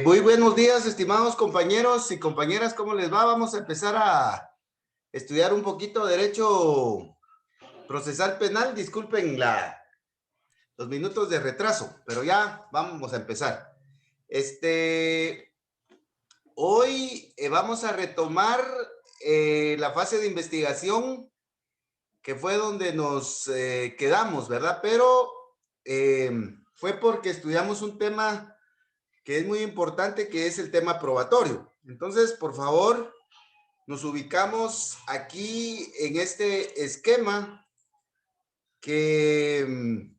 Muy buenos días, estimados compañeros y compañeras, ¿cómo les va? Vamos a empezar a estudiar un poquito derecho procesal penal. Disculpen los minutos de retraso, pero ya vamos a empezar. Hoy vamos a retomar la fase de investigación que fue donde nos quedamos, ¿verdad? Pero fue porque estudiamos un tema que es muy importante, que es el tema probatorio. Entonces, por favor, nos ubicamos aquí en este esquema que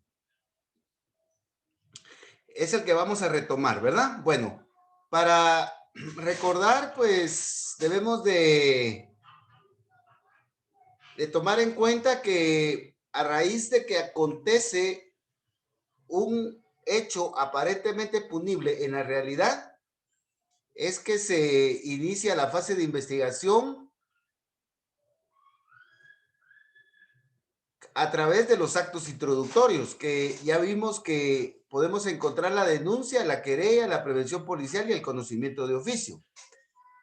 es el que vamos a retomar, ¿verdad? Bueno, para recordar, pues debemos de tomar en cuenta que a raíz de que acontece un hecho aparentemente punible, en la realidad es que se inicia la fase de investigación a través de los actos introductorios, que ya vimos que podemos encontrar la denuncia, la querella, la prevención policial y el conocimiento de oficio.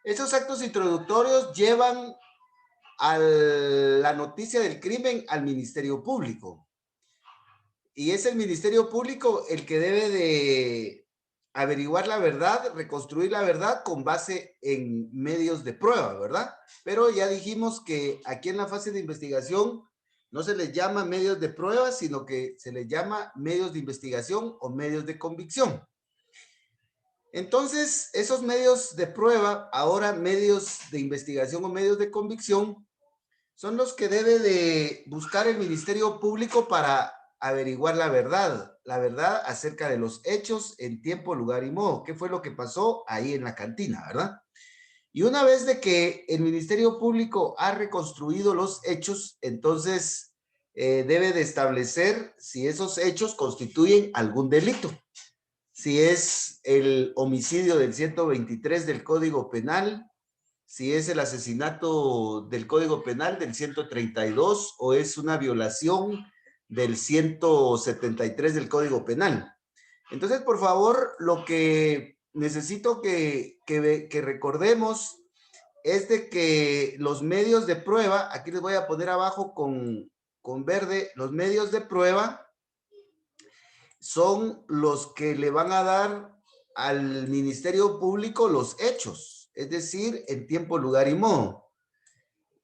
Esos actos introductorios llevan a la noticia del crimen al Ministerio Público. Y es el Ministerio Público el que debe de averiguar la verdad, reconstruir la verdad con base en medios de prueba, ¿verdad? Pero ya dijimos que aquí en la fase de investigación no se les llama medios de prueba, sino que se les llama medios de investigación o medios de convicción. Entonces, esos medios de prueba, ahora medios de investigación o medios de convicción, son los que debe de buscar el Ministerio Público para averiguar la verdad acerca de los hechos en tiempo, lugar y modo. ¿Qué fue lo que pasó ahí en la cantina, verdad? Y una vez de que el Ministerio Público ha reconstruido los hechos, entonces debe de establecer si esos hechos constituyen algún delito. Si es el homicidio del 123 del Código Penal, si es el asesinato del Código Penal del 132 o es una violación del 173 del Código Penal. Entonces, por favor, lo que necesito que recordemos es de que los medios de prueba, aquí les voy a poner abajo con verde, los medios de prueba son los que le van a dar al Ministerio Público los hechos, es decir, en tiempo, lugar y modo.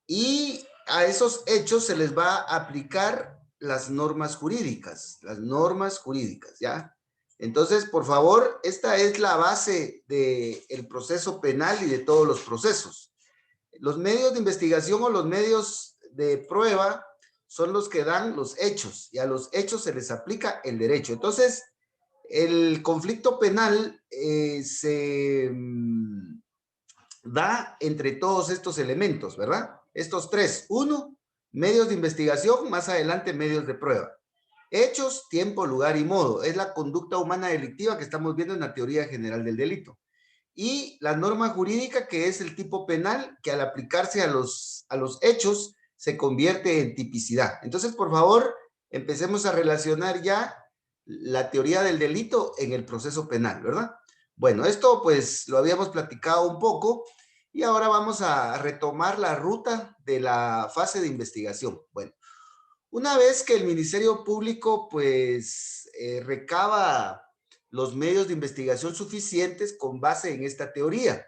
Y a esos hechos se les va a aplicar las normas jurídicas, ¿ya? Entonces, por favor, esta es la base del proceso penal y de todos los procesos. Los medios de investigación o los medios de prueba son los que dan los hechos y a los hechos se les aplica el derecho. Entonces, el conflicto penal se da entre todos estos elementos, ¿verdad? Estos tres. Uno, medios de investigación, más adelante medios de prueba. Hechos, tiempo, lugar y modo. Es la conducta humana delictiva que estamos viendo en la teoría general del delito. Y la norma jurídica, que es el tipo penal, que al aplicarse a los hechos se convierte en tipicidad. Entonces, por favor, empecemos a relacionar ya la teoría del delito en el proceso penal, ¿verdad? Bueno, esto pues lo habíamos platicado un poco y ahora vamos a retomar la ruta de la fase de investigación. Bueno, una vez que el Ministerio Público pues recaba los medios de investigación suficientes con base en esta teoría,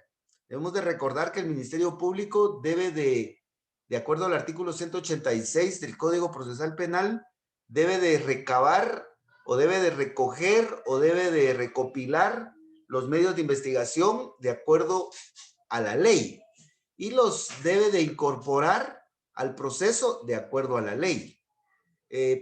debemos de recordar que el Ministerio Público debe de acuerdo al artículo 186 del Código Procesal Penal, debe de recabar o debe de recoger o debe de recopilar los medios de investigación de acuerdo a la ley y los debe de incorporar al proceso de acuerdo a la ley.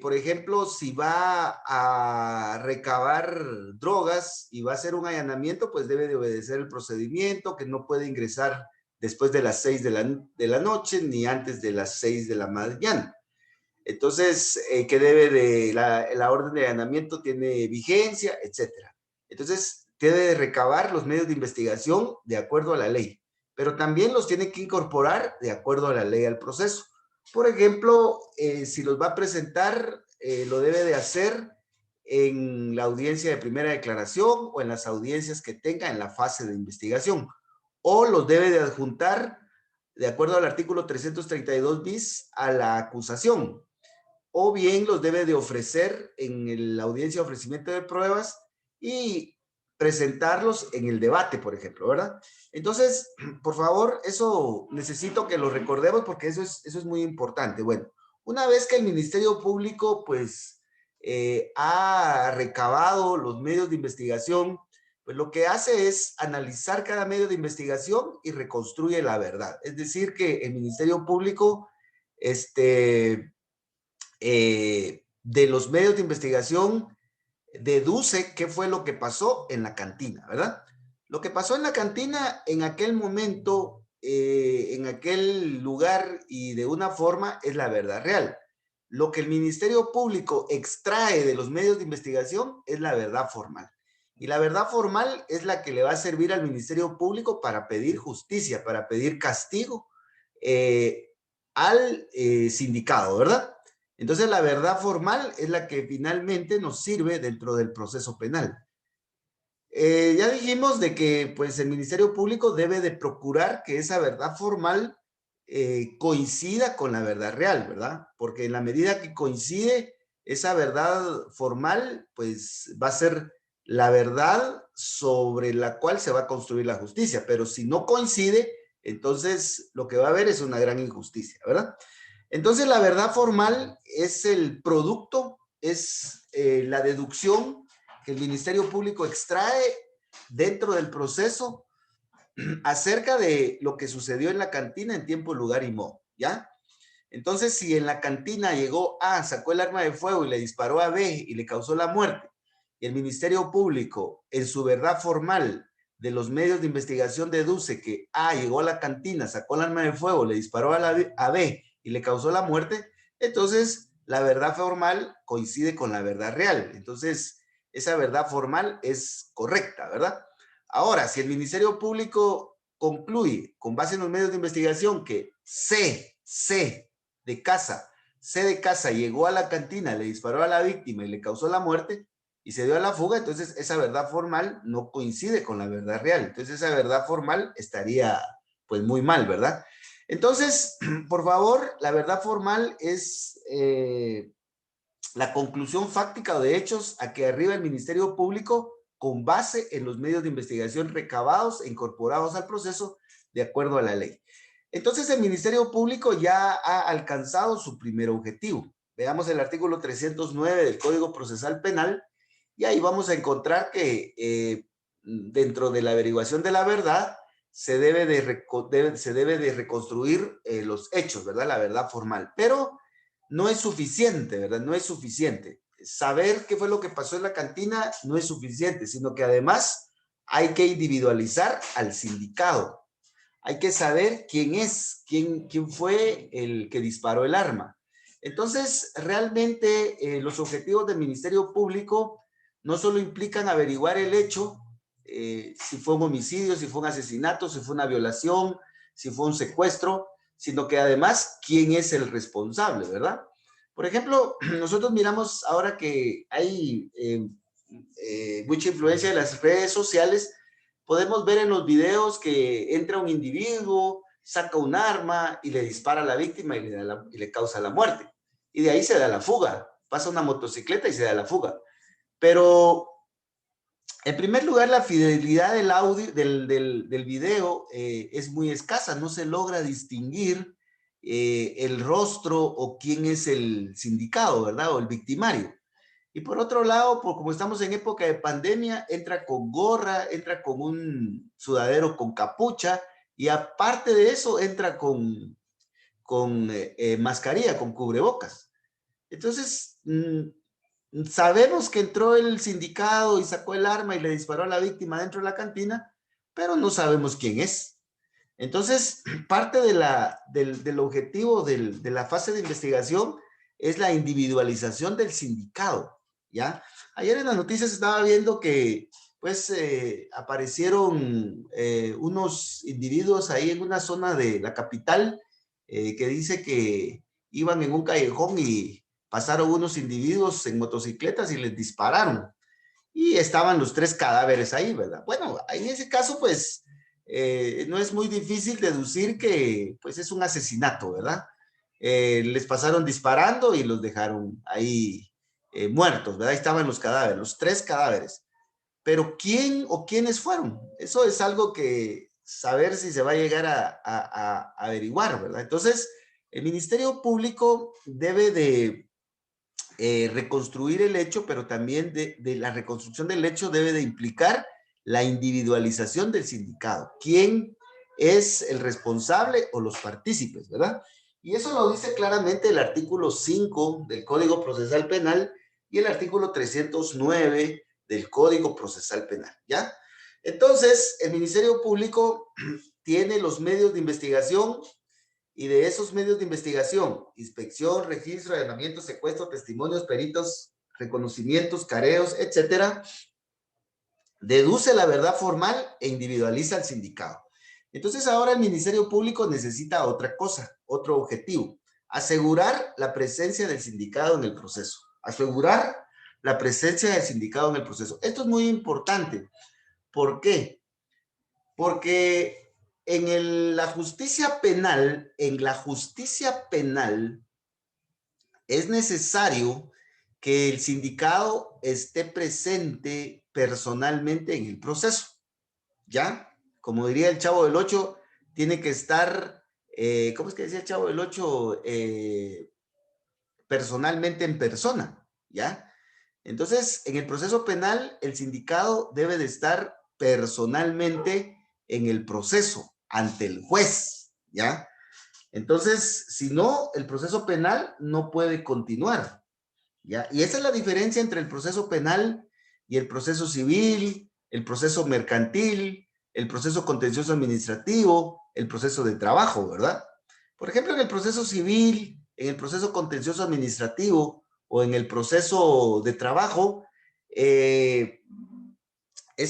Por ejemplo, si va a recabar drogas y va a hacer un allanamiento, pues debe de obedecer el procedimiento, que no puede ingresar después de las 6 de la noche ni antes de las 6 de la mañana. Entonces, que debe de, la orden de allanamiento tiene vigencia, etcétera. Entonces, debe de recabar los medios de investigación de acuerdo a la ley, pero también los tiene que incorporar de acuerdo a la ley al proceso. Por ejemplo, si los va a presentar, lo debe de hacer en la audiencia de primera declaración o en las audiencias que tenga en la fase de investigación, o los debe de adjuntar de acuerdo al artículo 332 bis a la acusación, o bien los debe de ofrecer en la audiencia de ofrecimiento de pruebas y presentarlos en el debate, por ejemplo, ¿verdad? Entonces, por favor, eso necesito que lo recordemos porque eso es muy importante. Bueno, una vez que el Ministerio Público, pues, ha recabado los medios de investigación, pues lo que hace es analizar cada medio de investigación y reconstruye la verdad. Es decir, que el Ministerio Público, de los medios de investigación, deduce qué fue lo que pasó en la cantina, ¿verdad? Lo que pasó en la cantina en aquel momento, en aquel lugar y de una forma es la verdad real. Lo que el Ministerio Público extrae de los medios de investigación es la verdad formal. Y la verdad formal es la que le va a servir al Ministerio Público para pedir justicia, para pedir castigo al sindicado, ¿verdad? Entonces, la verdad formal es la que finalmente nos sirve dentro del proceso penal. Ya dijimos de que pues, el Ministerio Público debe de procurar que esa verdad formal coincida con la verdad real, ¿verdad? Porque en la medida que coincide esa verdad formal, pues va a ser la verdad sobre la cual se va a construir la justicia. Pero si no coincide, entonces lo que va a haber es una gran injusticia, ¿verdad? Entonces, la verdad formal es el producto, es la deducción que el Ministerio Público extrae dentro del proceso acerca de lo que sucedió en la cantina en tiempo, lugar y modo, ¿ya? Entonces, si en la cantina llegó A, sacó el arma de fuego y le disparó a B y le causó la muerte, y el Ministerio Público, en su verdad formal de los medios de investigación, deduce que A llegó a la cantina, sacó el arma de fuego, le disparó a B y le causó la muerte, entonces la verdad formal coincide con la verdad real. Entonces, esa verdad formal es correcta, ¿verdad? Ahora, si el Ministerio Público concluye, con base en los medios de investigación, que C de casa llegó a la cantina, le disparó a la víctima y le causó la muerte y se dio a la fuga, entonces esa verdad formal no coincide con la verdad real. Entonces esa verdad formal estaría pues muy mal, ¿verdad? Entonces, por favor, la verdad formal es la conclusión fáctica o de hechos a que arriba el Ministerio Público con base en los medios de investigación recabados e incorporados al proceso de acuerdo a la ley. Entonces, el Ministerio Público ya ha alcanzado su primer objetivo. Veamos el artículo 309 del Código Procesal Penal y ahí vamos a encontrar que dentro de la averiguación de la verdad se debe de reconstruir los hechos, ¿verdad? La verdad formal. Pero no es suficiente, ¿verdad? No es suficiente. Saber qué fue lo que pasó en la cantina no es suficiente, sino que además hay que individualizar al sindicado. Hay que saber quién es, quién fue el que disparó el arma. Entonces, realmente los objetivos del Ministerio Público no solo implican averiguar el hecho, si fue un homicidio, si fue un asesinato, si fue una violación, si fue un secuestro, sino que además quién es el responsable, ¿verdad? Por ejemplo, nosotros miramos ahora que hay mucha influencia de las redes sociales. Podemos ver en los videos que entra un individuo, saca un arma y le dispara a la víctima y le causa la muerte. Y de ahí se da la fuga. Pasa una motocicleta y se da la fuga. Pero, en primer lugar, la fidelidad del audio, del video es muy escasa. No se logra distinguir el rostro o quién es el sindicado, ¿verdad? O el victimario. Y por otro lado, como estamos en época de pandemia, entra con gorra, entra con un sudadero con capucha y aparte de eso entra con mascarilla, con cubrebocas. Entonces, sabemos que entró el sindicado y sacó el arma y le disparó a la víctima dentro de la cantina, pero no sabemos quién es. Entonces, parte del objetivo de la fase de investigación es la individualización del sindicado, ¿ya? Ayer en las noticias estaba viendo que, pues, aparecieron unos individuos ahí en una zona de la capital que dice que iban en un callejón y pasaron unos individuos en motocicletas y les dispararon. Y estaban los 3 cadáveres ahí, ¿verdad? Bueno, en ese caso, pues, no es muy difícil deducir que, pues, es un asesinato, ¿verdad? Les pasaron disparando y los dejaron ahí muertos, ¿verdad? Ahí estaban los cadáveres, los 3 cadáveres. Pero ¿quién o quiénes fueron? Eso es algo que saber si se va a llegar a averiguar, ¿verdad? Entonces, el Ministerio Público debe de reconstruir el hecho, pero también de la reconstrucción del hecho debe de implicar la individualización del sindicado. ¿Quién es el responsable o los partícipes, verdad? Y eso lo dice claramente el artículo 5 del Código Procesal Penal y el artículo 309 del Código Procesal Penal, ¿ya? Entonces, el Ministerio Público tiene los medios de investigación y de esos medios de investigación, inspección, registro, allanamiento, secuestro, testimonios, peritos, reconocimientos, careos, etcétera, deduce la verdad formal e individualiza al sindicado. Entonces ahora el Ministerio Público necesita otra cosa, otro objetivo, asegurar la presencia del sindicado en el proceso, asegurar la presencia del sindicado en el proceso. Esto es muy importante. ¿Por qué? Porque la justicia penal, es necesario que el sindicado esté presente personalmente en el proceso, ¿ya? Como diría el Chavo del Ocho, tiene que estar, ¿cómo es que decía el Chavo del Ocho? Personalmente en persona, ¿ya? Entonces, en el proceso penal, el sindicado debe de estar personalmente en el proceso, ante el juez, ¿ya? Entonces, si no, el proceso penal no puede continuar, ¿ya? Y esa es la diferencia entre el proceso penal y el proceso civil, el proceso mercantil, el proceso contencioso administrativo, el proceso de trabajo, ¿verdad? Por ejemplo, en el proceso civil, en el proceso contencioso administrativo o en el proceso de trabajo, eh, en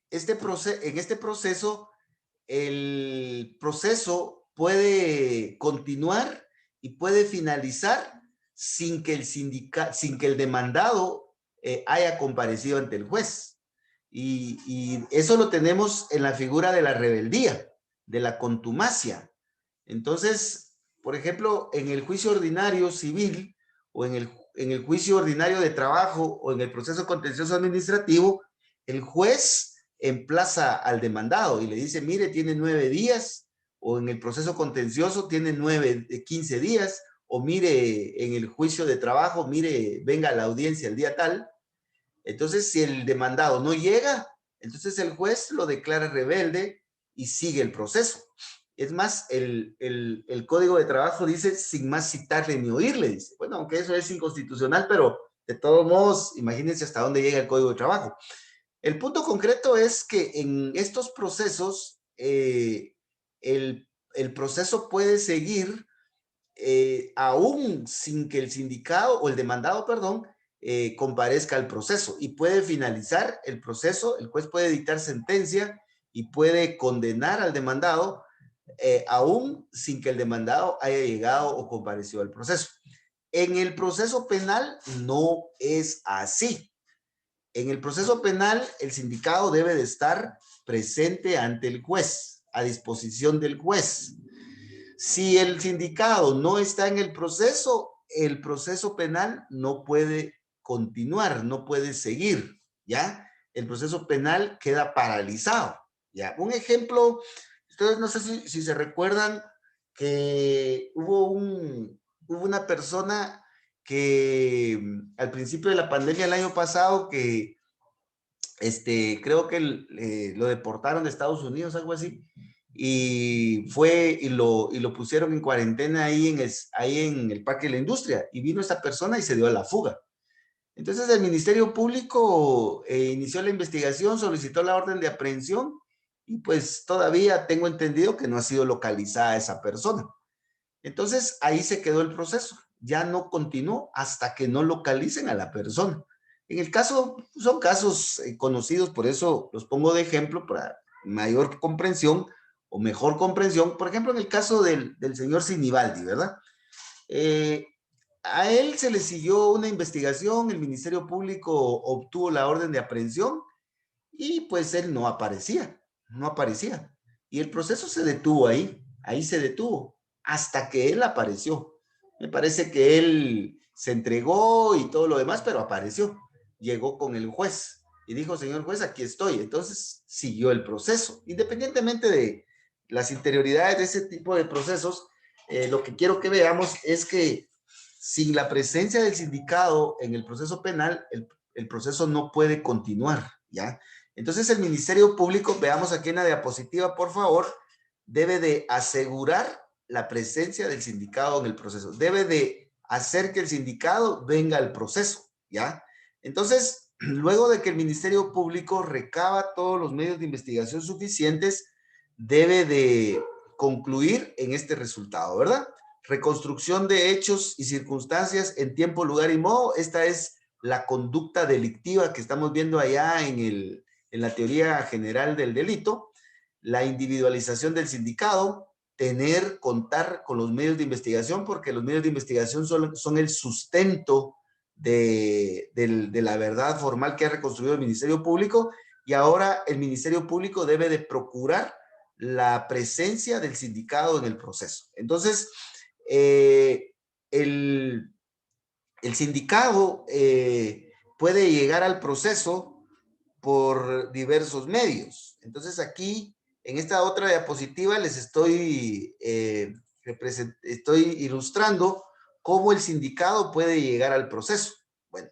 este proceso, el proceso puede continuar y puede finalizar sin que el demandado haya comparecido ante el juez. Y eso lo tenemos en la figura de la rebeldía, de la contumacia. Entonces, por ejemplo, en el juicio ordinario civil o en el juicio ordinario de trabajo o en el proceso contencioso administrativo, el juez emplaza al demandado y le dice, mire, tiene 9 días, o en el proceso contencioso tiene 15 días, o mire, en el juicio de trabajo, mire, venga a la audiencia el día tal. Entonces, si el demandado no llega, entonces el juez lo declara rebelde y sigue el proceso. Es más, el Código de Trabajo dice sin más citarle ni oírle, dice. Bueno, aunque eso es inconstitucional, pero de todos modos, imagínense hasta dónde llega el Código de Trabajo. El punto concreto es que en estos procesos, el proceso puede seguir aún sin que el sindicado o el demandado, perdón, comparezca al proceso y puede finalizar el proceso, el juez puede dictar sentencia y puede condenar al demandado aún sin que el demandado haya llegado o comparecido al proceso. En el proceso penal no es así. En el proceso penal, el sindicado debe de estar presente ante el juez, a disposición del juez. Si el sindicado no está en el proceso penal no puede continuar, no puede seguir, ¿ya? El proceso penal queda paralizado, ¿ya? Un ejemplo, ustedes no sé si se recuerdan que hubo una persona que al principio de la pandemia el año pasado que creo que lo deportaron de Estados Unidos, algo así, y fue y lo pusieron en cuarentena ahí en el Parque de la Industria, y vino esta persona y se dio a la fuga. Entonces el Ministerio Público inició la investigación, solicitó la orden de aprehensión, y pues todavía tengo entendido que no ha sido localizada esa persona. Entonces ahí se quedó el proceso, ya no continuó hasta que no localicen a la persona. En el caso, son casos conocidos, por eso los pongo de ejemplo para mayor comprensión o mejor comprensión. Por ejemplo, en el caso del señor Sinibaldi, ¿verdad? Eh, A él se le siguió una investigación, el Ministerio Público obtuvo la orden de aprehensión y pues él no aparecía, no aparecía. Y el proceso se detuvo ahí se detuvo, hasta que él apareció. Me parece que él se entregó y todo lo demás, pero apareció. Llegó con el juez y dijo, señor juez, aquí estoy. Entonces siguió el proceso. Independientemente de las interioridades de ese tipo de procesos, lo que quiero que veamos es que sin la presencia del sindicado en el proceso penal, el proceso no puede continuar, ¿ya? Entonces el Ministerio Público, veamos aquí en la diapositiva, por favor, debe de asegurar la presencia del sindicado en el proceso. Debe de hacer que el sindicado venga al proceso, ¿ya? Entonces, luego de que el Ministerio Público recaba todos los medios de investigación suficientes, debe de concluir en este resultado, ¿verdad? Reconstrucción de hechos y circunstancias en tiempo, lugar y modo. Esta es la conducta delictiva que estamos viendo allá en la teoría general del delito. La individualización del sindicado, contar con los medios de investigación, porque los medios de investigación son el sustento de la verdad formal que ha reconstruido el Ministerio Público, y ahora el Ministerio Público debe de procurar la presencia del sindicado en el proceso. Entonces, eh, el, el sindicado puede llegar al proceso por diversos medios. Entonces aquí, en esta otra diapositiva, les estoy ilustrando cómo el sindicado puede llegar al proceso. Bueno,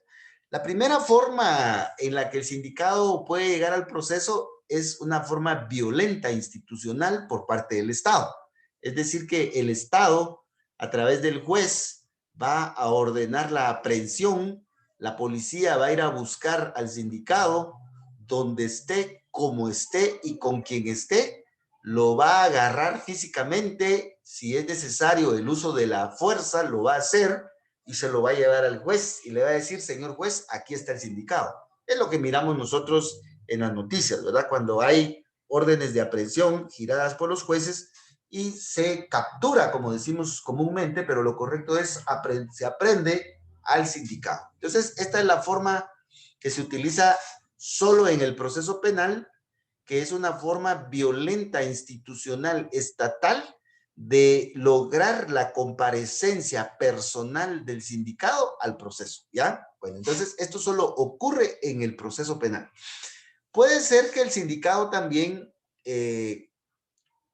la primera forma en la que el sindicado puede llegar al proceso es una forma violenta institucional por parte del Estado. Es decir, que el Estado, a través del juez, va a ordenar la aprehensión, la policía va a ir a buscar al sindicado, donde esté, como esté y con quien esté, lo va a agarrar físicamente, si es necesario el uso de la fuerza, lo va a hacer y se lo va a llevar al juez y le va a decir, señor juez, aquí está el sindicado. Es lo que miramos nosotros en las noticias, ¿verdad? Cuando hay órdenes de aprehensión giradas por los jueces y se captura, como decimos comúnmente, pero lo correcto es se aprende al sindicado. Entonces, esta es la forma que se utiliza solo en el proceso penal, que es una forma violenta, institucional, estatal, de lograr la comparecencia personal del sindicado al proceso, ¿ya? Bueno, entonces esto solo ocurre en el proceso penal. Puede ser que el sindicado también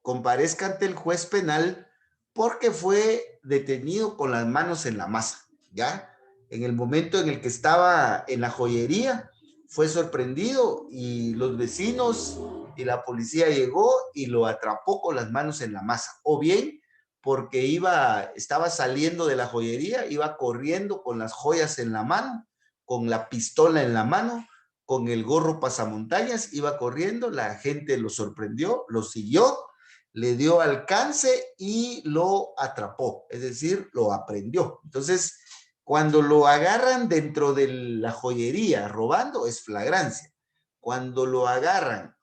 comparezca ante el juez penal porque fue detenido con las manos en la masa, ¿ya? En el momento en el que estaba en la joyería, fue sorprendido y los vecinos y la policía llegó y lo atrapó con las manos en la masa. O bien porque estaba saliendo de la joyería, iba corriendo con las joyas en la mano, con la pistola en la mano, con el gorro pasamontañas, iba corriendo, la gente lo sorprendió, lo siguió, le dio alcance y lo atrapó, es decir, lo aprendió. Entonces, cuando lo agarran dentro de la joyería robando, es flagrancia. Cuando lo agarran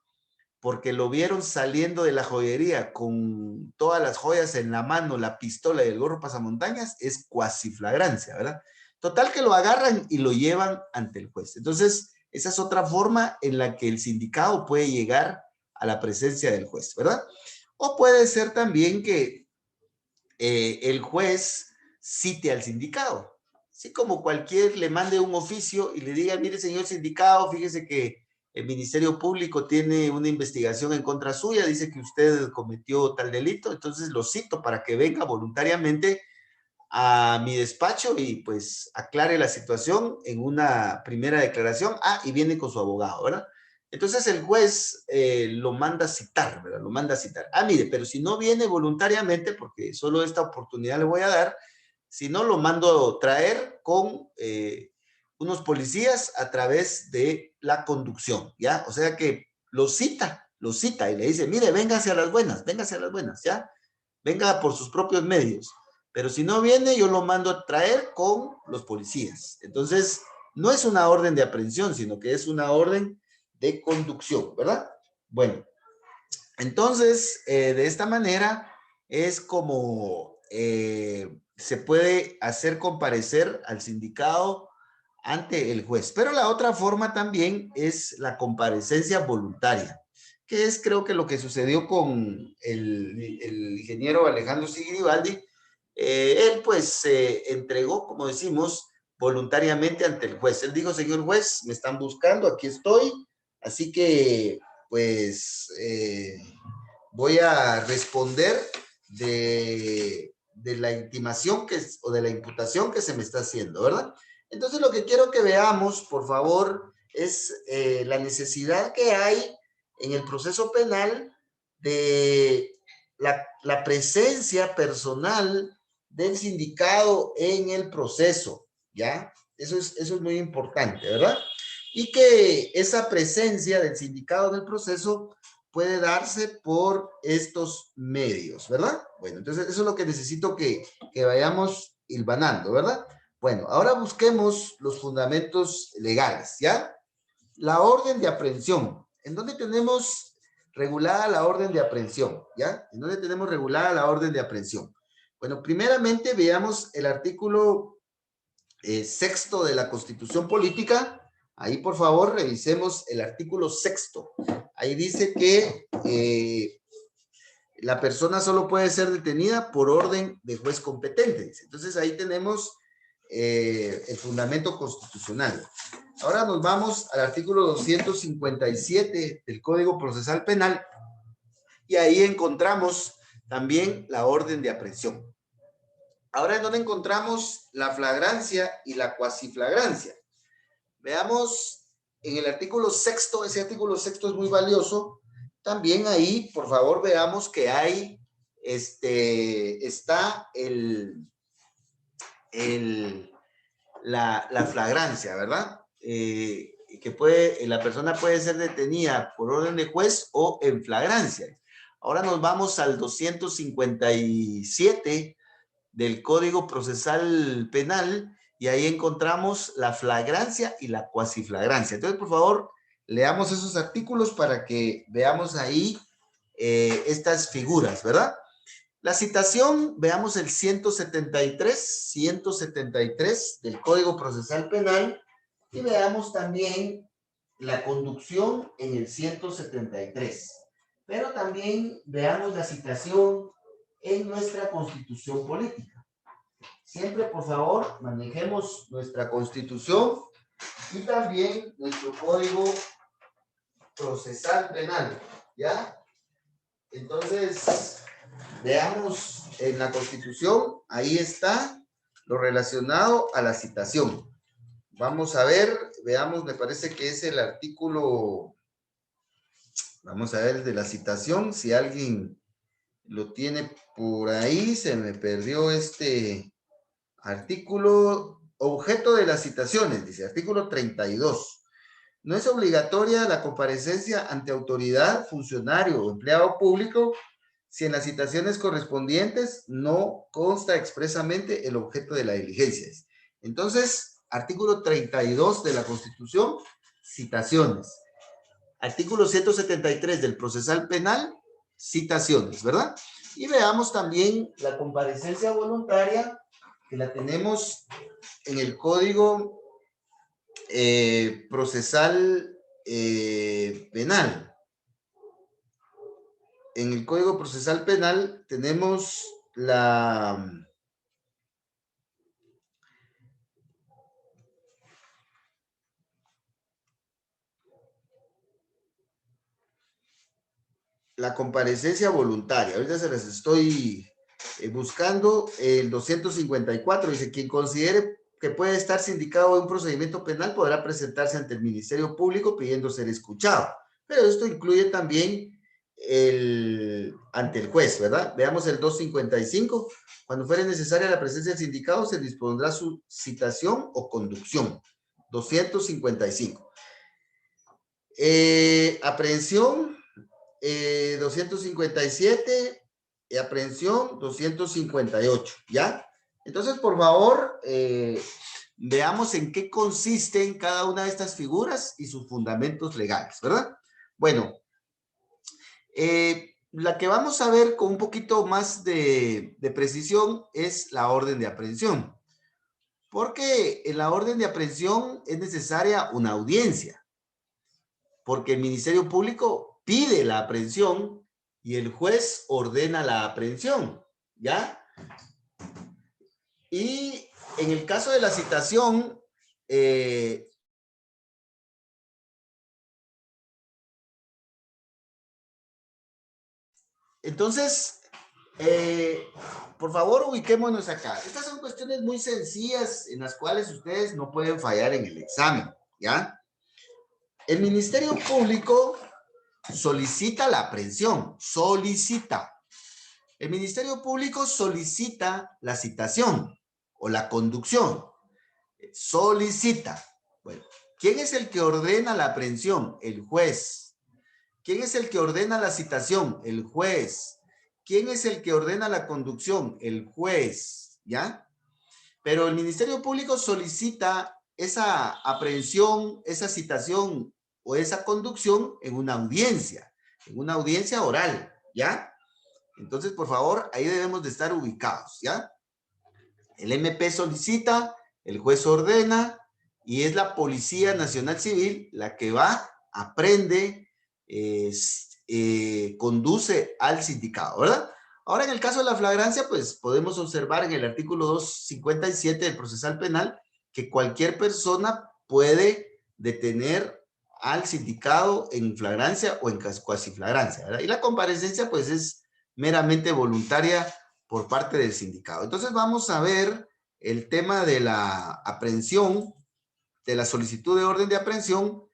porque lo vieron saliendo de la joyería con todas las joyas en la mano, la pistola y el gorro pasamontañas, es cuasi flagrancia, ¿verdad? Total que lo agarran y lo llevan ante el juez. Entonces, esa es otra forma en la que el sindicado puede llegar a la presencia del juez, ¿verdad? O puede ser también que el juez cite al sindicado. Así como cualquier le mande un oficio y le diga, mire, señor sindicado, fíjese que el Ministerio Público tiene una investigación en contra suya, dice que usted cometió tal delito, entonces lo cito para que venga voluntariamente a mi despacho y pues aclare la situación en una primera declaración. Ah, y viene con su abogado, ¿verdad? Entonces el juez lo manda a citar, ¿verdad? Lo manda a citar. Ah, mire, pero si no viene voluntariamente, porque solo esta oportunidad le voy a dar, si no, lo mando a traer con unos policías a través de la conducción, ¿ya? O sea que lo cita y le dice, mire, véngase a las buenas, ¿ya? Venga por sus propios medios. Pero si no viene, yo lo mando a traer con los policías. Entonces, no es una orden de aprehensión, sino que es una orden de conducción, ¿verdad? Bueno, entonces, de esta manera es como se puede hacer comparecer al sindicado ante el juez. Pero la otra forma también es la comparecencia voluntaria, que es creo que lo que sucedió con el ingeniero Alejandro Sigiribaldi. Él pues se entregó, como decimos, voluntariamente ante el juez. Él dijo, señor juez, me están buscando, aquí estoy, así que pues voy a responder de la intimación o de la imputación que se me está haciendo, ¿verdad? Entonces lo que quiero que veamos, por favor, es la necesidad que hay en el proceso penal de la presencia personal del sindicado en el proceso, ¿ya? Eso es muy importante, ¿verdad? Y que esa presencia del sindicado en el proceso puede darse por estos medios, ¿verdad? Bueno, entonces eso es lo que necesito que vayamos hilvanando, ¿verdad? Bueno, ahora busquemos los fundamentos legales, ¿ya? La orden de aprehensión. ¿En dónde tenemos regulada la orden de aprehensión? ¿Ya? ¿En dónde tenemos regulada la orden de aprehensión? Bueno, primeramente veamos el artículo sexto de la Constitución Política. Ahí, por favor, revisemos el artículo sexto. Ahí dice que la persona solo puede ser detenida por orden de juez competente. Entonces, ahí tenemos el fundamento constitucional. Ahora nos vamos al artículo 257 del Código Procesal Penal y ahí encontramos también la orden de aprehensión. Ahora, ¿en dónde encontramos la flagrancia y la cuasiflagrancia? Veamos en el artículo sexto, ese artículo sexto es muy valioso. También ahí, por favor, veamos que hay, está la flagrancia, ¿verdad? Que la persona puede ser detenida por orden de juez o en flagrancia. Ahora nos vamos al 257 del Código Procesal Penal y ahí encontramos la flagrancia y la cuasiflagrancia. Entonces, por favor, leamos esos artículos para que veamos ahí estas figuras, ¿verdad? La citación, veamos el 173 del Código Procesal Penal y veamos también la conducción en el 173. Pero también veamos la citación en nuestra Constitución Política. Siempre, por favor, manejemos nuestra Constitución y también nuestro Código Procesal Penal, ¿ya? Entonces, veamos en la Constitución, ahí está lo relacionado a la citación. Vamos a ver, veamos, me parece que es el artículo, vamos a ver el de la citación, si alguien lo tiene por ahí, se me perdió este artículo, objeto de las citaciones, dice, artículo 32. No es obligatoria la comparecencia ante autoridad, funcionario o empleado público si en las citaciones correspondientes no consta expresamente el objeto de la diligencia. Entonces, artículo 32 de la Constitución, citaciones. Artículo 173 del Procesal Penal, citaciones, ¿verdad? Y veamos también la comparecencia voluntaria, que la tenemos en el Código Procesal Penal. En el Código Procesal la comparecencia voluntaria. Ahorita se las estoy buscando. El 254 dice, quien considere que puede estar sindicado de un procedimiento penal podrá presentarse ante el Ministerio Público pidiendo ser escuchado. Pero esto incluye también ante el juez, ¿verdad? Veamos el 255. Cuando fuere necesaria la presencia del sindicado, se dispondrá su citación o conducción. 255. Aprehensión, 257. Aprehensión, 258. ¿Ya? Entonces, por favor, veamos en qué consisten cada una de estas figuras y sus fundamentos legales, ¿verdad? Bueno, La que vamos a ver con un poquito más de precisión es la orden de aprehensión. Porque en la orden de aprehensión es necesaria una audiencia. Porque el Ministerio Público pide la aprehensión y el juez ordena la aprehensión, ¿ya? Y en el caso de la citación, entonces, por favor, ubiquémonos acá. Estas son cuestiones muy sencillas en las cuales ustedes no pueden fallar en el examen, ¿ya? El Ministerio Público solicita la aprehensión, solicita. El Ministerio Público solicita la citación o la conducción, solicita. Bueno, ¿quién es el que ordena la aprehensión? El juez. ¿Quién es el que ordena la citación? El juez. ¿Quién es el que ordena la conducción? El juez, ¿ya? Pero el Ministerio Público solicita esa aprehensión, esa citación o esa conducción en una audiencia oral, ¿ya? Entonces, por favor, ahí debemos de estar ubicados, ¿ya? El MP solicita, el juez ordena y es la Policía Nacional Civil la que va, aprende, conduce al sindicado, ¿verdad? Ahora, en el caso de la flagrancia, pues podemos observar en el artículo 257 del procesal penal que cualquier persona puede detener al sindicado en flagrancia o en cuasi flagrancia, ¿verdad? Y la comparecencia, pues, es meramente voluntaria por parte del sindicado. Entonces, vamos a ver el tema de la aprehensión, de la solicitud de orden de aprehensión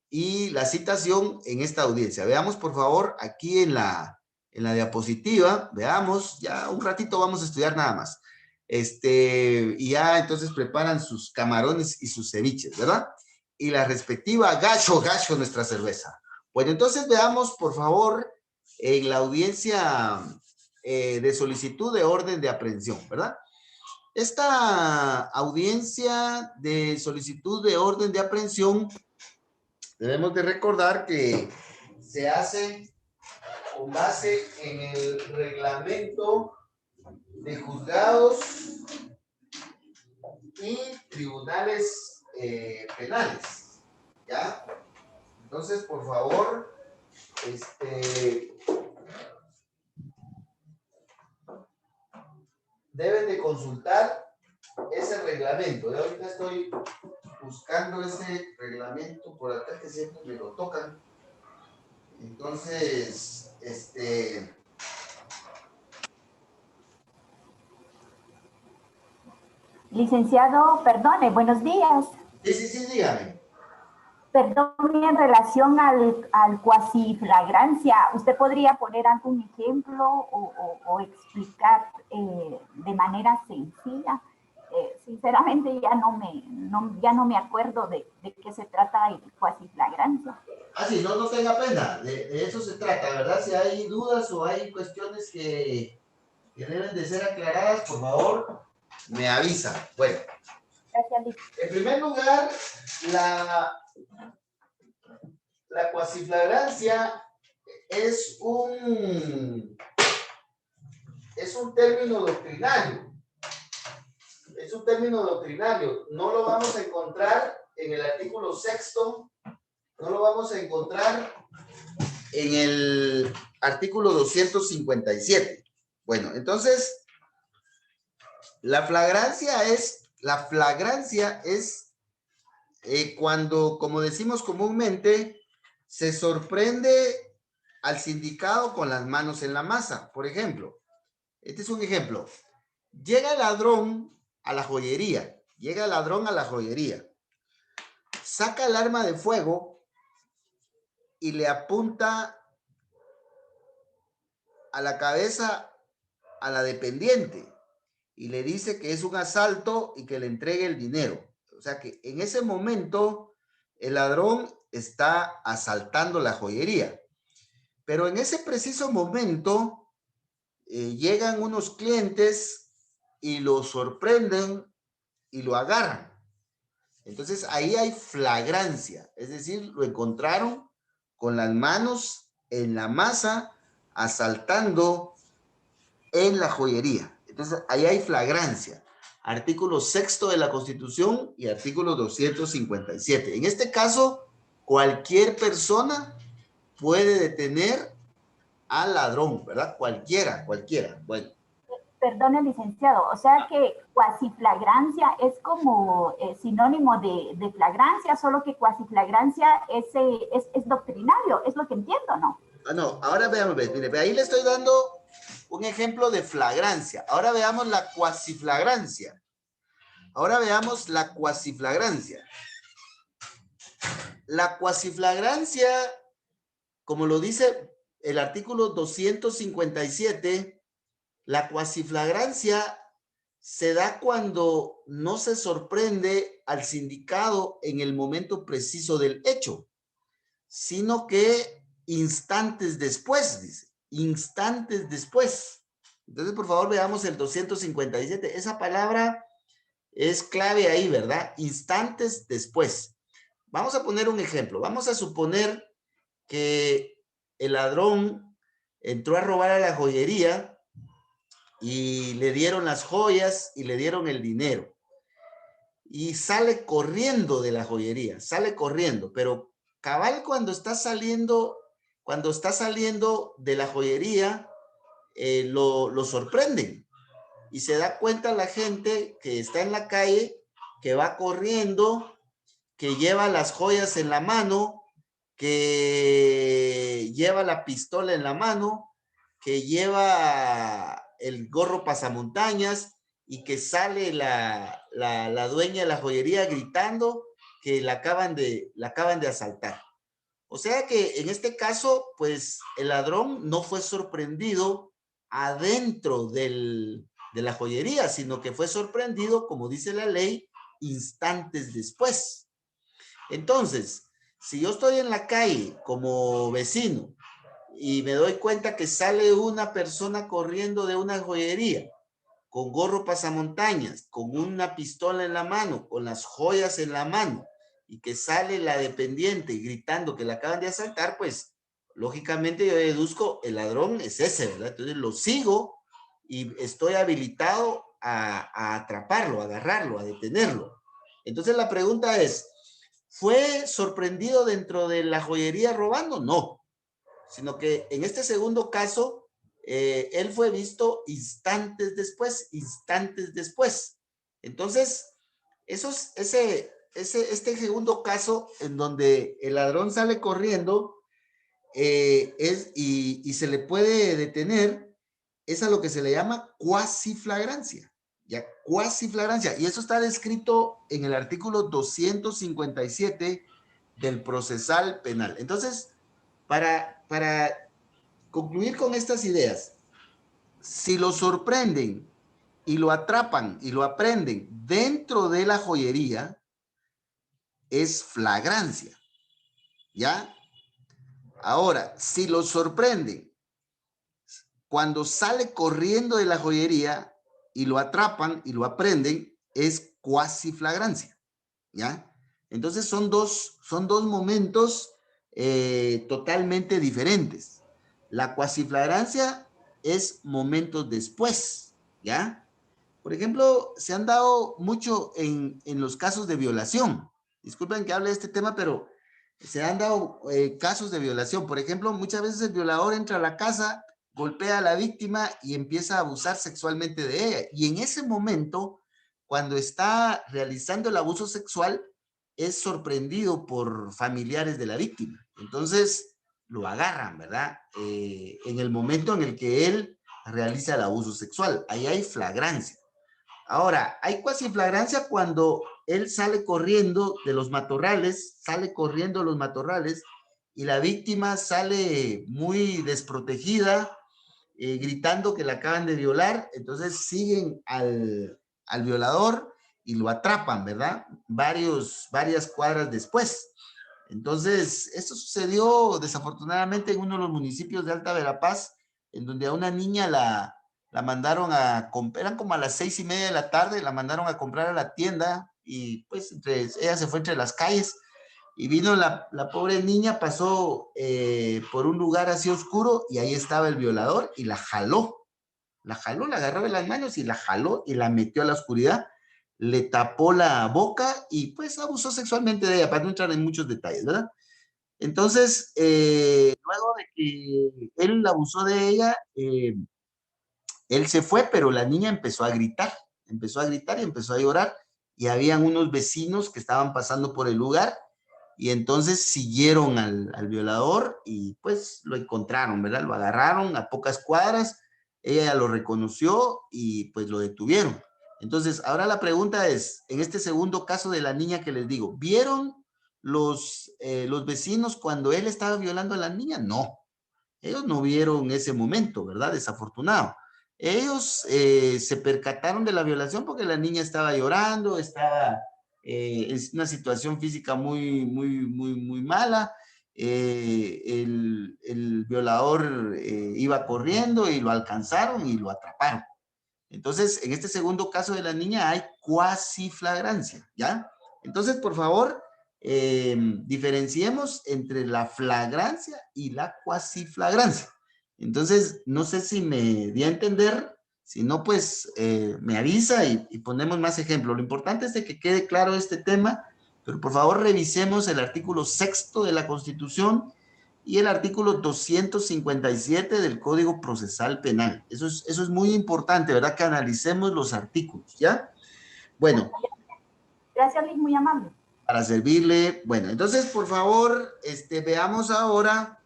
y la citación en esta audiencia. Veamos, por favor, aquí en la diapositiva, veamos, ya un ratito vamos a estudiar nada más. Y ya entonces preparan sus camarones y sus ceviches, ¿verdad? Y la respectiva gacho, nuestra cerveza. Bueno, entonces veamos, por favor, en la audiencia de solicitud de orden de aprehensión, ¿verdad? Esta audiencia de solicitud de orden de aprehensión debemos de recordar que se hace con base en el reglamento de juzgados y tribunales penales, ¿ya? Entonces, por favor, deben de consultar ese reglamento. Yo ahorita estoy buscando ese reglamento por acá que siempre me lo tocan. Entonces, Licenciado, perdone, buenos días. sí, dígame. Perdone, en relación al cuasi flagrancia, ¿usted podría poner algún ejemplo o explicar de manera sencilla? Sinceramente ya no me acuerdo de qué se trata el cuasi flagrancia. Ah, sí, no tenga pena, de eso se trata, ¿verdad? Si hay dudas o hay cuestiones que deben de ser aclaradas, por favor, me avisa. Bueno, Gracias. en primer lugar, la cuasiflagrancia es un término doctrinario. Es un término doctrinario. No lo vamos a encontrar en el artículo 6º, no lo vamos a encontrar en el artículo 257. Bueno, entonces, la flagrancia es cuando, como decimos comúnmente, se sorprende al sindicado con las manos en la masa. Por ejemplo, este es un ejemplo. Llega el ladrón a la joyería. Saca el arma de fuego y le apunta a la cabeza a la dependiente y le dice que es un asalto y que le entregue el dinero. O sea que en ese momento el ladrón está asaltando la joyería. Pero en ese preciso momento llegan unos clientes y lo sorprenden y lo agarran. Entonces ahí hay flagrancia, es decir, lo encontraron con las manos en la masa asaltando en la joyería. Entonces, ahí hay flagrancia. Artículo 6º de la Constitución y artículo 257. En este caso, cualquier persona puede detener al ladrón, ¿verdad? Cualquiera. Bueno. Perdone, licenciado, o sea que cuasiflagrancia es como sinónimo de flagrancia, solo que cuasiflagrancia es doctrinario, es lo que entiendo, ¿no? No, ahora veamos, mire, ahí le estoy dando un ejemplo de flagrancia. Ahora veamos la cuasiflagrancia. Ahora veamos la cuasiflagrancia. La cuasiflagrancia, como lo dice el artículo 257, la cuasiflagrancia se da cuando no se sorprende al sindicado en el momento preciso del hecho, sino que instantes después, dice, instantes después. Entonces, por favor, veamos el 257. Esa palabra es clave ahí, ¿verdad? Instantes después. Vamos a poner un ejemplo. Vamos a suponer que el ladrón entró a robar a la joyería y le dieron las joyas y le dieron el dinero. Y sale corriendo de la joyería, sale corriendo, pero cabal cuando está saliendo de la joyería, lo sorprenden. Y se da cuenta la gente que está en la calle, que va corriendo, que lleva las joyas en la mano, que lleva la pistola en la mano, que lleva el gorro pasamontañas y que sale la dueña de la joyería gritando que la acaban de asaltar. O sea que en este caso, pues el ladrón no fue sorprendido adentro de la joyería, sino que fue sorprendido, como dice la ley, instantes después. Entonces, si yo estoy en la calle como vecino y me doy cuenta que sale una persona corriendo de una joyería con gorro pasamontañas, con una pistola en la mano, con las joyas en la mano, y que sale la dependiente gritando que la acaban de asaltar, pues lógicamente yo deduzco, el ladrón es ese, ¿verdad? Entonces lo sigo y estoy habilitado a atraparlo, a agarrarlo, a detenerlo. Entonces la pregunta es, ¿fue sorprendido dentro de la joyería robando? No, sino que en este segundo caso, él fue visto instantes después. Entonces, este segundo caso en donde el ladrón sale corriendo y se le puede detener, es a lo que se le llama cuasiflagrancia. Ya, cuasiflagrancia. Y eso está descrito en el artículo 257 del procesal penal. Entonces, para concluir con estas ideas, si lo sorprenden y lo atrapan y lo aprenden dentro de la joyería, es flagrancia, ¿ya? Ahora, si lo sorprenden cuando sale corriendo de la joyería y lo atrapan y lo aprenden, es cuasiflagrancia, ¿ya? Entonces son dos momentos totalmente diferentes. La cuasiflagrancia es momentos después, ¿ya? Por ejemplo, se han dado mucho en los casos de violación. Disculpen que hable de este tema, pero se han dado casos de violación. Por ejemplo, muchas veces el violador entra a la casa, golpea a la víctima y empieza a abusar sexualmente de ella. Y en ese momento, cuando está realizando el abuso sexual, es sorprendido por familiares de la víctima. Entonces, lo agarran, ¿verdad? En el momento en el que él realiza el abuso sexual. Ahí hay flagrancia. Ahora, hay cuasiflagrancia cuando él sale corriendo de los matorrales, y la víctima sale muy desprotegida, gritando que la acaban de violar. Entonces siguen al violador y lo atrapan, ¿verdad? Varias cuadras después. Entonces, esto sucedió desafortunadamente en uno de los municipios de Alta Verapaz, en donde a una niña la mandaron a comprar, eran como a las 6:30 de la tarde, la mandaron a comprar a la tienda y pues ella se fue entre las calles, Y vino la pobre niña, pasó por un lugar así oscuro y ahí estaba el violador y la jaló. La jaló, la agarró de las manos y la jaló y la metió a la oscuridad, le tapó la boca y pues abusó sexualmente de ella, para no entrar en muchos detalles, ¿verdad? Entonces, luego de que él abusó de ella, él se fue, pero la niña empezó a gritar y empezó a llorar y habían unos vecinos que estaban pasando por el lugar y entonces siguieron al violador y pues lo encontraron, ¿verdad? Lo agarraron a pocas cuadras, ella lo reconoció y pues lo detuvieron. Entonces, ahora la pregunta es, en este segundo caso de la niña que les digo, ¿vieron los vecinos cuando él estaba violando a la niña? No, ellos no vieron ese momento, ¿verdad? Desafortunado. Ellos se percataron de la violación porque la niña estaba llorando, estaba en una situación física muy mala. El violador iba corriendo y lo alcanzaron y lo atraparon. Entonces, en este segundo caso de la niña hay cuasi flagrancia, ¿ya? Entonces, por favor, diferenciemos entre la flagrancia y la cuasi flagrancia. Entonces, no sé si me di a entender, si no, pues me avisa y ponemos más ejemplos. Lo importante es de que quede claro este tema, pero por favor revisemos el artículo 6º de la Constitución y el artículo 257 del Código Procesal Penal. Eso es muy importante, ¿verdad? Que analicemos los artículos, ¿ya? Bueno. Gracias, Luis, muy amable. Para servirle. Bueno, entonces, por favor, veamos ahora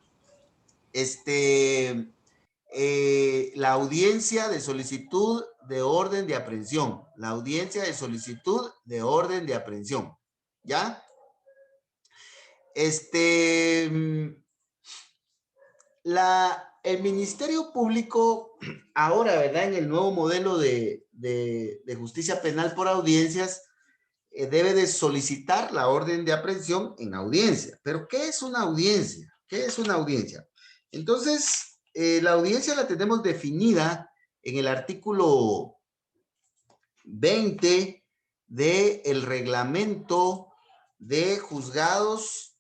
la audiencia de solicitud de orden de aprehensión. La audiencia de solicitud de orden de aprehensión, ¿ya? El Ministerio Público, ahora, ¿verdad? En el nuevo modelo de justicia penal por audiencias, debe de solicitar la orden de aprehensión en audiencia. ¿Pero qué es una audiencia? ¿Qué es una audiencia? Entonces, la audiencia la tenemos definida en el artículo 20 del reglamento de juzgados,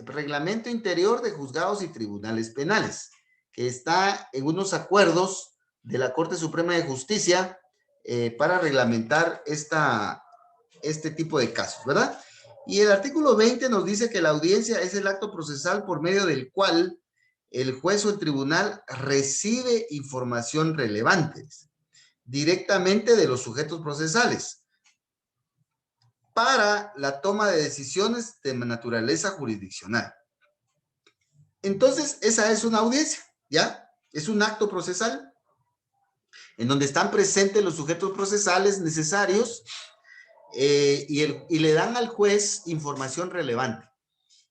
reglamento interior de juzgados y tribunales penales, que está en unos acuerdos de la Corte Suprema de Justicia para reglamentar este tipo de casos, ¿verdad? Y el artículo 20 nos dice que la audiencia es el acto procesal por medio del cual el juez o el tribunal recibe información relevante directamente de los sujetos procesales para la toma de decisiones de naturaleza jurisdiccional. Entonces, esa es una audiencia, ¿ya? Es un acto procesal en donde están presentes los sujetos procesales necesarios y le dan al juez información relevante.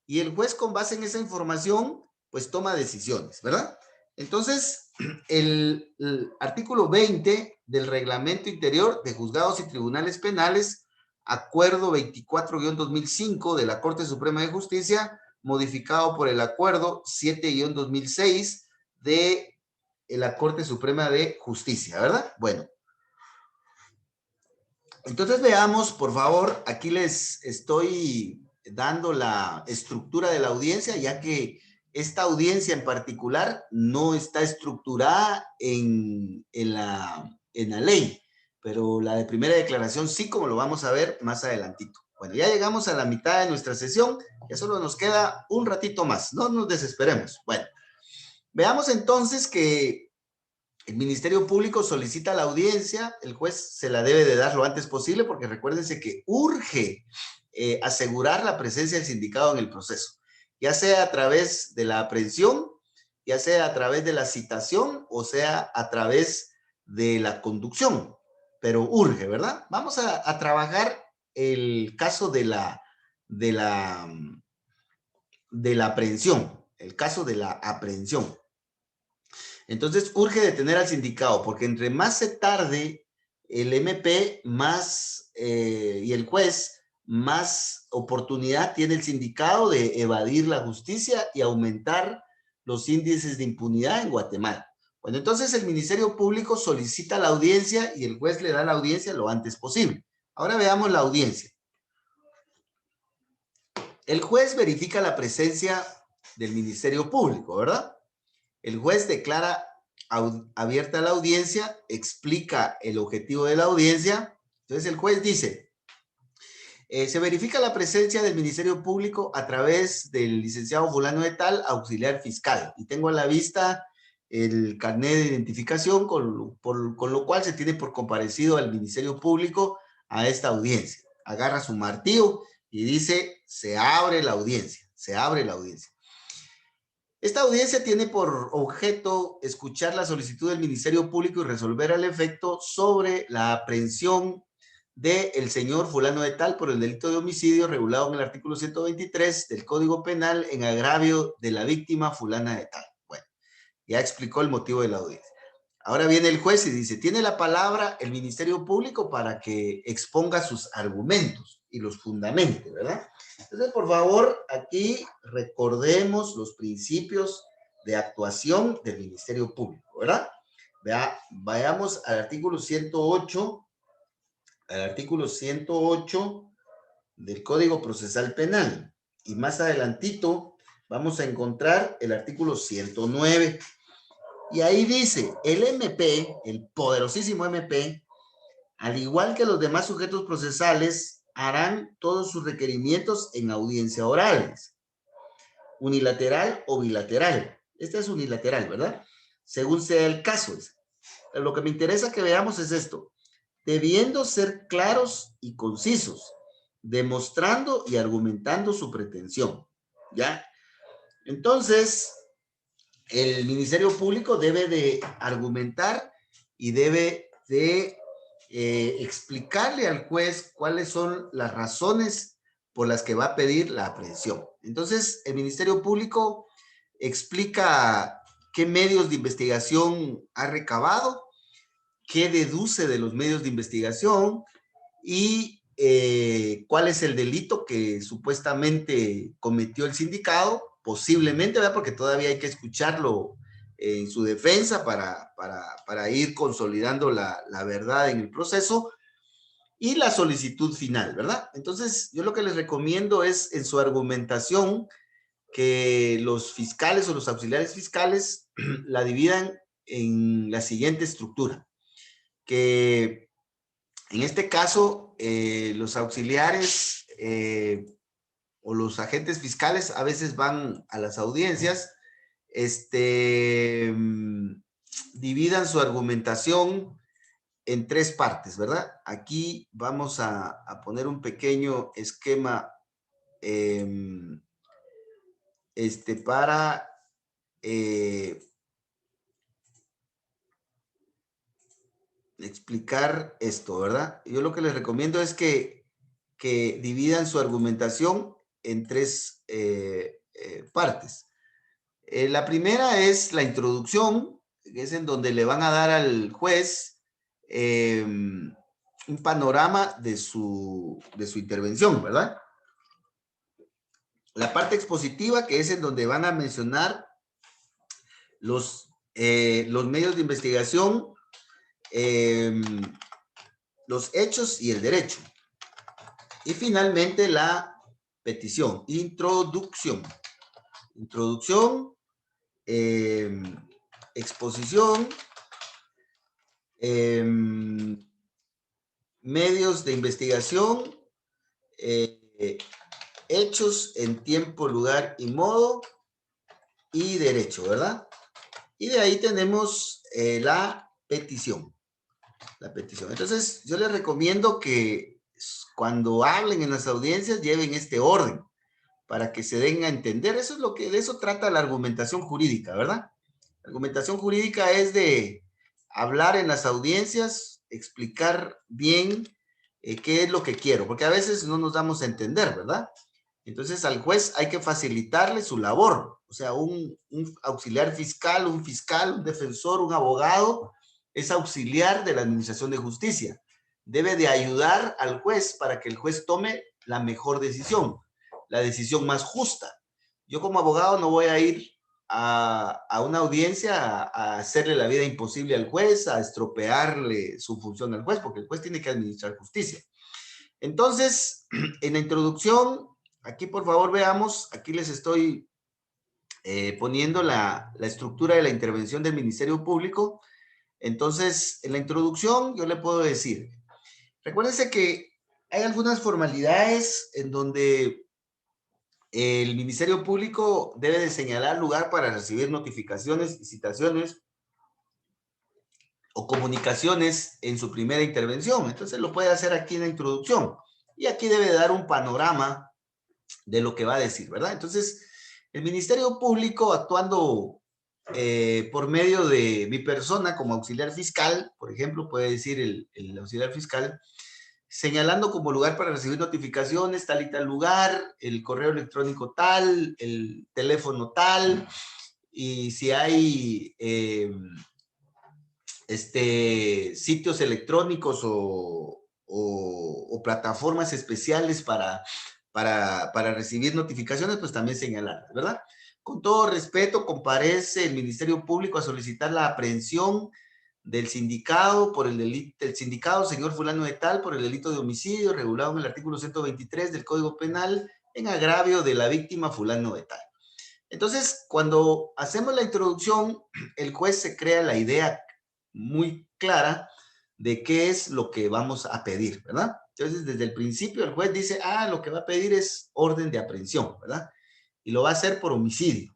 Y el juez, con base en esa información, pues toma decisiones, ¿verdad? Entonces, el artículo 20 del Reglamento Interior de Juzgados y Tribunales Penales, Acuerdo 24-2005 de la Corte Suprema de Justicia, modificado por el Acuerdo 7-2006 de la Corte Suprema de Justicia, ¿verdad? Bueno. Entonces veamos, por favor, aquí les estoy dando la estructura de la audiencia, ya que esta audiencia en particular no está estructurada en la ley, pero la de primera declaración sí, como lo vamos a ver más adelantito. Bueno, ya llegamos a la mitad de nuestra sesión, ya solo nos queda un ratito más, no nos desesperemos. Bueno, veamos entonces que el Ministerio Público solicita la audiencia, el juez se la debe de dar lo antes posible porque recuérdense que urge asegurar la presencia del sindicado en el proceso, ya sea a través de la aprehensión, ya sea a través de la citación o sea a través de la conducción, pero urge, ¿verdad? Vamos a trabajar el caso de la aprehensión, el caso de la aprehensión. Entonces, urge detener al sindicado, porque entre más se tarde el MP y el juez, más oportunidad tiene el sindicado de evadir la justicia y aumentar los índices de impunidad en Guatemala. Bueno, entonces el Ministerio Público solicita la audiencia y el juez le da la audiencia lo antes posible. Ahora veamos la audiencia. El juez verifica la presencia del Ministerio Público, ¿verdad? El juez declara abierta la audiencia, explica el objetivo de la audiencia. Entonces el juez dice, se verifica la presencia del Ministerio Público a través del licenciado fulano de tal, auxiliar fiscal. Y tengo a la vista el carnet de identificación, con lo cual se tiene por comparecido al Ministerio Público a esta audiencia. Agarra su martillo y dice, se abre la audiencia, se abre la audiencia. Esta audiencia tiene por objeto escuchar la solicitud del Ministerio Público y resolver al efecto sobre la aprehensión del señor fulano de tal por el delito de homicidio regulado en el artículo 123 del Código Penal en agravio de la víctima fulana de tal. Bueno, ya explicó el motivo de la audiencia. Ahora viene el juez y dice, tiene la palabra el Ministerio Público para que exponga sus argumentos y los fundamente, ¿verdad? Entonces, por favor, aquí recordemos los principios de actuación del Ministerio Público, ¿verdad? Vayamos al artículo 108, del Código Procesal Penal. Y más adelantito vamos a encontrar el artículo 109. Y ahí dice, el MP, el poderosísimo MP, al igual que los demás sujetos procesales, harán todos sus requerimientos en audiencia orales, unilateral o bilateral. Esta es unilateral, ¿verdad? Según sea el caso. Lo que me interesa que veamos es esto. Debiendo ser claros y concisos, demostrando y argumentando su pretensión, ¿ya? Entonces, el Ministerio Público debe de argumentar y debe de explicarle al juez cuáles son las razones por las que va a pedir la aprehensión. Entonces, el Ministerio Público explica qué medios de investigación ha recabado, qué deduce de los medios de investigación y cuál es el delito que supuestamente cometió el sindicado, posiblemente, ¿verdad? Porque todavía hay que escucharlo en su defensa para ir consolidando la verdad en el proceso, y la solicitud final, ¿verdad? Entonces, yo lo que les recomiendo es en su argumentación que los fiscales o los auxiliares fiscales la dividan en la siguiente estructura, que en este caso los auxiliares o los agentes fiscales a veces van a las audiencias, dividan su argumentación en tres partes, ¿verdad? Aquí vamos a poner un pequeño esquema para explicar esto, ¿verdad? Yo lo que les recomiendo es que dividan su argumentación en tres partes. La primera es la introducción, que es en donde le van a dar al juez un panorama de su intervención, ¿verdad? La parte expositiva, que es en donde van a mencionar los medios de investigación, los hechos y el derecho. Y finalmente la petición, introducción. Introducción, exposición, medios de investigación, hechos en tiempo, lugar y modo, y derecho, ¿verdad? Y de ahí tenemos la petición. La petición. Entonces, yo les recomiendo que cuando hablen en las audiencias lleven este orden para que se den a entender. Eso es lo que, de eso trata la argumentación jurídica, ¿verdad? La argumentación jurídica es de hablar en las audiencias, explicar bien qué es lo que quiero, porque a veces no nos damos a entender, ¿verdad? Entonces al juez hay que facilitarle su labor, o sea, un auxiliar fiscal, un defensor, un abogado, es auxiliar de la administración de justicia. Debe de ayudar al juez para que el juez tome la mejor decisión, la decisión más justa. Yo como abogado no voy a ir a una audiencia a hacerle la vida imposible al juez, a estropearle su función al juez, porque el juez tiene que administrar justicia. Entonces, en la introducción Aquí, por favor, veamos. Aquí les estoy poniendo la estructura de la intervención del Ministerio Público. Entonces, en la introducción yo le puedo decir, recuérdense que hay algunas formalidades en donde el Ministerio Público debe de señalar lugar para recibir notificaciones y citaciones o comunicaciones en su primera intervención. Entonces lo puede hacer aquí en la introducción. Y aquí debe dar un panorama de lo que va a decir, ¿verdad? Entonces, el Ministerio Público actuando por medio de mi persona como auxiliar fiscal, por ejemplo, puede decir el auxiliar fiscal, señalando como lugar para recibir notificaciones, tal y tal lugar, el correo electrónico tal, el teléfono tal, y si hay sitios electrónicos o plataformas especiales para recibir notificaciones, pues también señalar, ¿verdad? Con todo respeto, comparece el Ministerio Público a solicitar la aprehensión del sindicado por el delito, del sindicado señor fulano de tal por el delito de homicidio regulado en el artículo 123 del Código Penal en agravio de la víctima fulano de tal. Entonces, cuando hacemos la introducción, el juez se crea la idea muy clara de qué es lo que vamos a pedir, ¿verdad? Entonces, desde el principio el juez dice, lo que va a pedir es orden de aprehensión, ¿verdad? Y lo va a hacer por homicidio.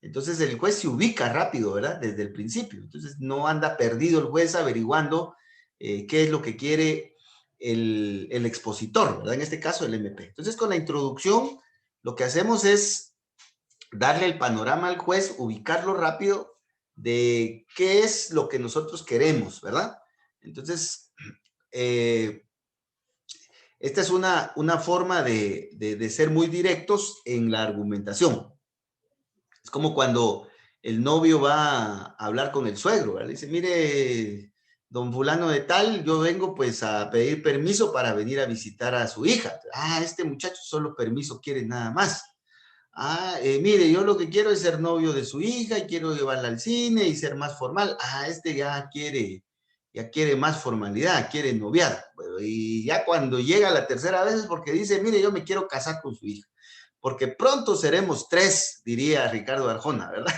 Entonces, el juez se ubica rápido, ¿verdad? Desde el principio. Entonces, no anda perdido el juez averiguando qué es lo que quiere el expositor, ¿verdad? En este caso, el MP. Entonces, con la introducción, lo que hacemos es darle el panorama al juez, ubicarlo rápido de qué es lo que nosotros queremos, ¿verdad? Entonces, esta es una forma de ser muy directos en la argumentación. Es como cuando el novio va a hablar con el suegro, ¿verdad? Le dice, mire, don fulano de tal, yo vengo pues a pedir permiso para venir a visitar a su hija. Este muchacho solo permiso quiere nada más. Mire, yo lo que quiero es ser novio de su hija y quiero llevarla al cine y ser más formal. Este ya quiere más formalidad, quiere noviar. Bueno, y ya cuando llega la tercera vez es porque dice, mire, yo me quiero casar con su hija. Porque pronto seremos 3, diría Ricardo Arjona, ¿verdad?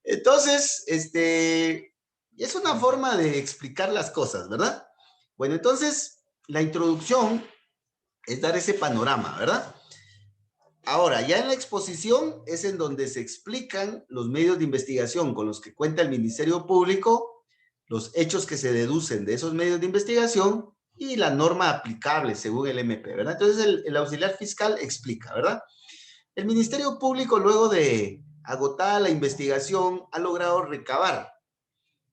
Entonces, es una forma de explicar las cosas, ¿verdad? Bueno, entonces, la introducción es dar ese panorama, ¿verdad? Ahora, ya en la exposición es en donde se explican los medios de investigación con los que cuenta el Ministerio Público, los hechos que se deducen de esos medios de investigación y la norma aplicable según el MP, ¿verdad? Entonces, el auxiliar fiscal explica, ¿verdad? El Ministerio Público, luego de agotada la investigación, ha logrado recabar,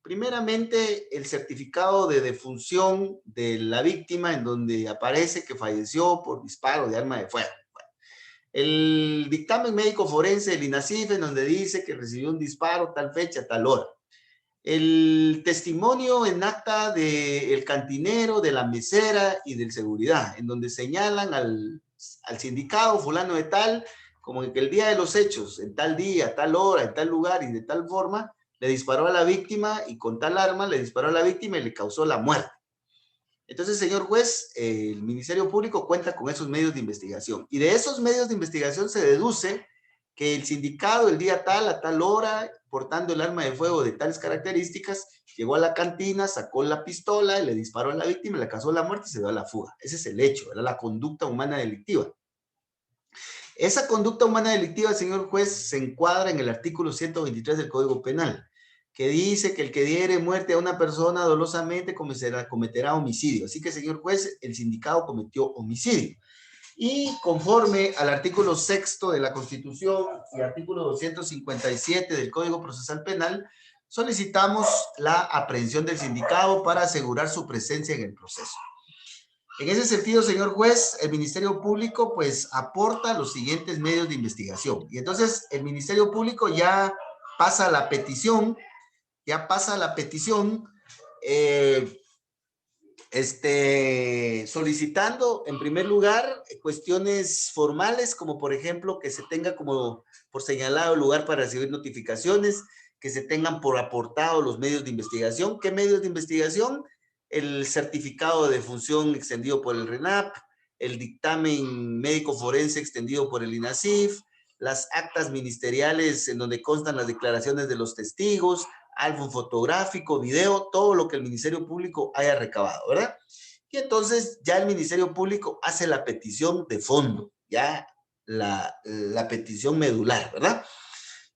primeramente, el certificado de defunción de la víctima en donde aparece que falleció por disparo de arma de fuego. El dictamen médico forense del INASIF, en donde dice que recibió un disparo tal fecha, tal hora. El testimonio en acta del cantinero, de la mesera y del seguridad, en donde señalan al sindicado fulano de tal, como que el día de los hechos, en tal día, tal hora, en tal lugar y de tal forma, le disparó a la víctima y con tal arma le disparó a la víctima y le causó la muerte. Entonces, señor juez, el Ministerio Público cuenta con esos medios de investigación. Y de esos medios de investigación se deduce que el sindicado el día tal, a tal hora, portando el arma de fuego de tales características, llegó a la cantina, sacó la pistola, le disparó a la víctima, le causó la muerte y se dio a la fuga. Ese es el hecho, era la conducta humana delictiva. Esa conducta humana delictiva, señor juez, se encuadra en el artículo 123 del Código Penal, que dice que el que diere muerte a una persona dolosamente cometerá homicidio. Así que, señor juez, el sindicado cometió homicidio. Y conforme al artículo 6 de la Constitución y artículo 257 del Código Procesal Penal, solicitamos la aprehensión del sindicado para asegurar su presencia en el proceso. En ese sentido, señor juez, el Ministerio Público pues aporta los siguientes medios de investigación. Y entonces el Ministerio Público ya pasa la petición, solicitando en primer lugar cuestiones formales, como por ejemplo que se tenga como por señalado lugar para recibir notificaciones, que se tengan por aportado los medios de investigación. ¿Qué medios de investigación? El certificado de defunción extendido por el RENAP, el dictamen médico forense extendido por el INASIF, las actas ministeriales en donde constan las declaraciones de los testigos, álbum fotográfico, video, todo lo que el Ministerio Público haya recabado, ¿verdad? Y entonces ya el Ministerio Público hace la petición de fondo, ya la petición medular, ¿verdad?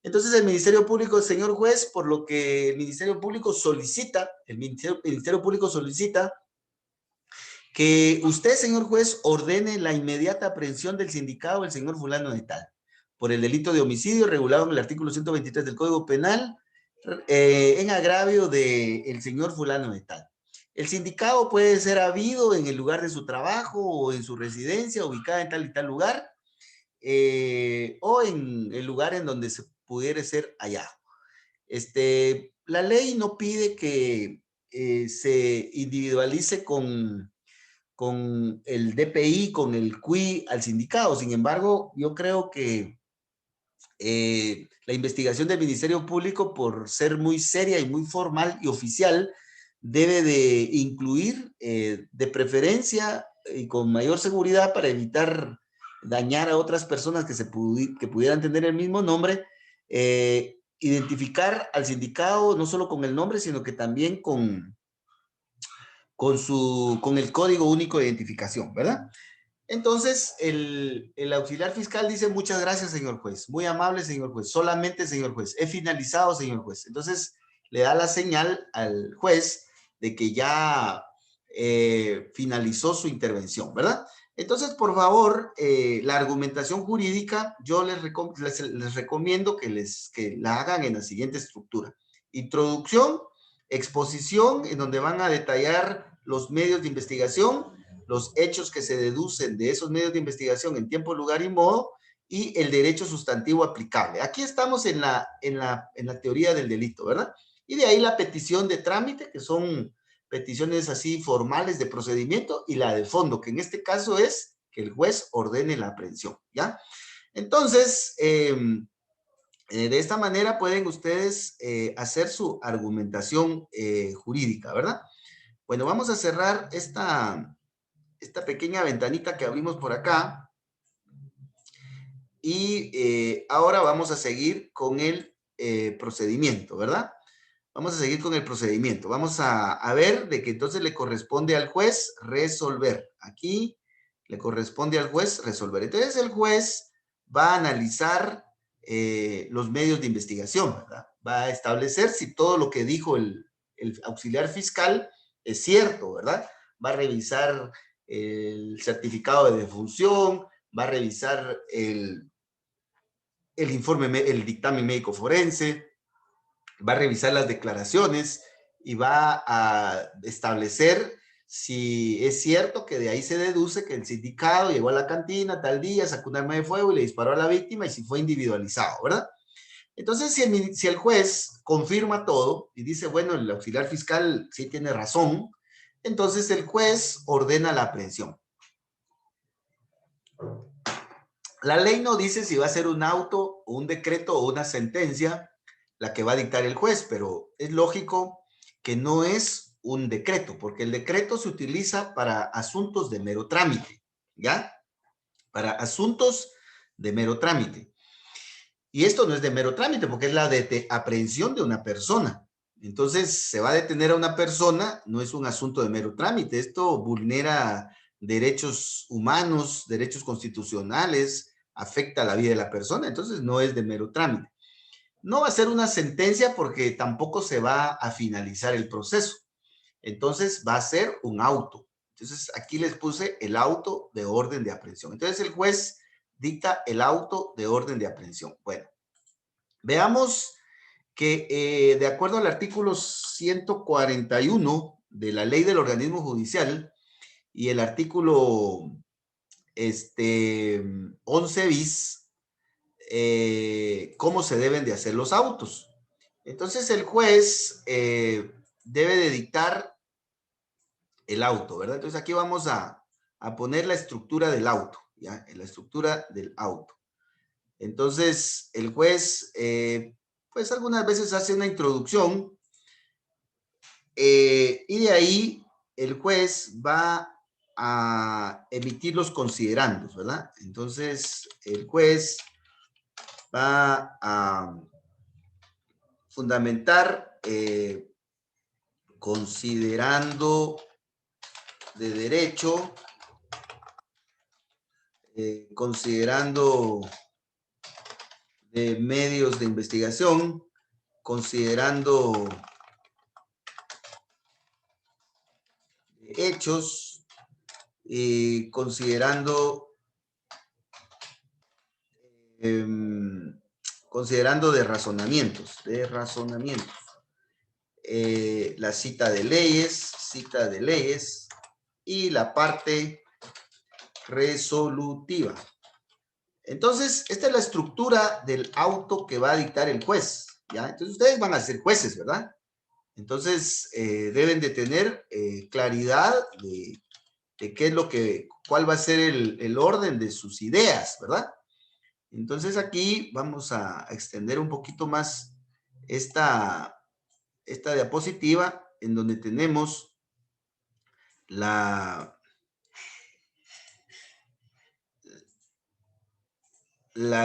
Entonces el Ministerio Público, señor juez, por lo que el Ministerio Público solicita, el Ministerio Público solicita que usted, señor juez, ordene la inmediata aprehensión del sindicado del señor fulano de tal, por el delito de homicidio regulado en el artículo 123 del Código Penal, en agravio del señor fulano de tal. El sindicado puede ser habido en el lugar de su trabajo o en su residencia ubicada en tal y tal lugar, o en el lugar en donde se pudiera ser hallado. La ley no pide que se individualice con el DPI, con el QI al sindicado. Sin embargo, yo creo que la investigación del Ministerio Público, por ser muy seria y muy formal y oficial, debe de incluir de preferencia y con mayor seguridad para evitar dañar a otras personas que pudieran tener el mismo nombre, identificar al sindicado no solo con el nombre, sino que también con el código único de identificación, ¿verdad? Entonces, el auxiliar fiscal dice, muchas gracias, señor juez, muy amable, señor juez, solamente, señor juez, he finalizado, señor juez. Entonces, le da la señal al juez de que ya finalizó su intervención, ¿verdad? Entonces, por favor, la argumentación jurídica, yo les recomiendo que la hagan en la siguiente estructura. Introducción, exposición, en donde van a detallar los medios de investigación, los hechos que se deducen de esos medios de investigación en tiempo, lugar y modo, y el derecho sustantivo aplicable. Aquí estamos en la teoría del delito, ¿verdad? Y de ahí la petición de trámite, que son peticiones así formales de procedimiento, y la de fondo, que en este caso es que el juez ordene la aprehensión, ¿ya? Entonces, de esta manera pueden ustedes hacer su argumentación jurídica, ¿verdad? Bueno, vamos a cerrar esta pequeña ventanita que abrimos por acá. Y ahora vamos a seguir con el procedimiento, ¿verdad? Vamos a seguir con el procedimiento. Vamos a ver de que entonces le corresponde al juez resolver. Aquí le corresponde al juez resolver. Entonces el juez va a analizar los medios de investigación, ¿verdad? Va a establecer si todo lo que dijo el auxiliar fiscal es cierto, ¿verdad? Va a revisar el certificado de defunción, va a revisar el informe, el dictamen médico forense, va a revisar las declaraciones y va a establecer si es cierto que de ahí se deduce que el sindicado llegó a la cantina tal día, sacó un arma de fuego y le disparó a la víctima y si fue individualizado, ¿verdad? Entonces, si el juez confirma todo y dice, bueno, el auxiliar fiscal sí tiene razón, entonces el juez ordena la aprehensión. La ley no dice si va a ser un auto, un decreto o una sentencia la que va a dictar el juez, pero es lógico que no es un decreto, porque el decreto se utiliza para asuntos de mero trámite, ¿ya? Para asuntos de mero trámite. Y esto no es de mero trámite, porque es la aprehensión de una persona. Entonces, se va a detener a una persona, no es un asunto de mero trámite. Esto vulnera derechos humanos, derechos constitucionales, afecta la vida de la persona, entonces no es de mero trámite. No va a ser una sentencia porque tampoco se va a finalizar el proceso. Entonces va a ser un auto. Entonces aquí les puse el auto de orden de aprehensión. Entonces el juez dicta el auto de orden de aprehensión. Bueno, veamos que de acuerdo al artículo 141 de la ley del organismo judicial y el artículo 11 bis, cómo se deben de hacer los autos. Entonces el juez debe de dictar el auto, ¿verdad? Entonces aquí vamos a poner la estructura del auto, ¿ya? La estructura del auto. Entonces el juez, pues algunas veces hace una introducción y de ahí el juez va a emitir los considerandos, ¿verdad? Entonces, el juez va a fundamentar considerando de derecho, considerando de medios de investigación, considerando hechos, considerando de razonamientos, la cita de leyes y la parte resolutiva. Entonces, esta es la estructura del auto que va a dictar el juez, ¿ya? Entonces, ustedes van a ser jueces, ¿verdad? Entonces, deben de tener claridad de qué es cuál va a ser el orden de sus ideas, ¿verdad? Entonces, aquí vamos a extender un poquito más esta diapositiva en donde tenemos la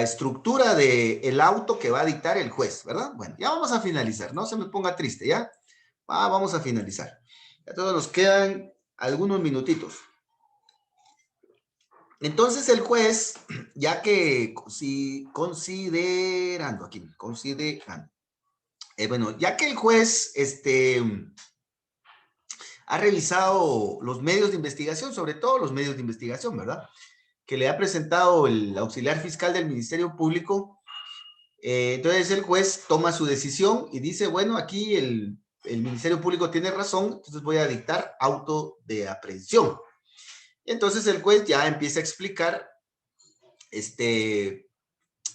estructura del auto que va a dictar el juez, ¿verdad? Bueno, ya vamos a finalizar, no se me ponga triste, ¿ya? Vamos a finalizar. Ya todos nos quedan algunos minutitos. Entonces el juez, ya que considerando, bueno, ya que el juez ha revisado los medios de investigación, sobre todo los medios de investigación, ¿verdad? Que le ha presentado el auxiliar fiscal del Ministerio Público, entonces el juez toma su decisión y dice, bueno, aquí el Ministerio Público tiene razón, entonces voy a dictar auto de aprehensión. Entonces el juez ya empieza a explicar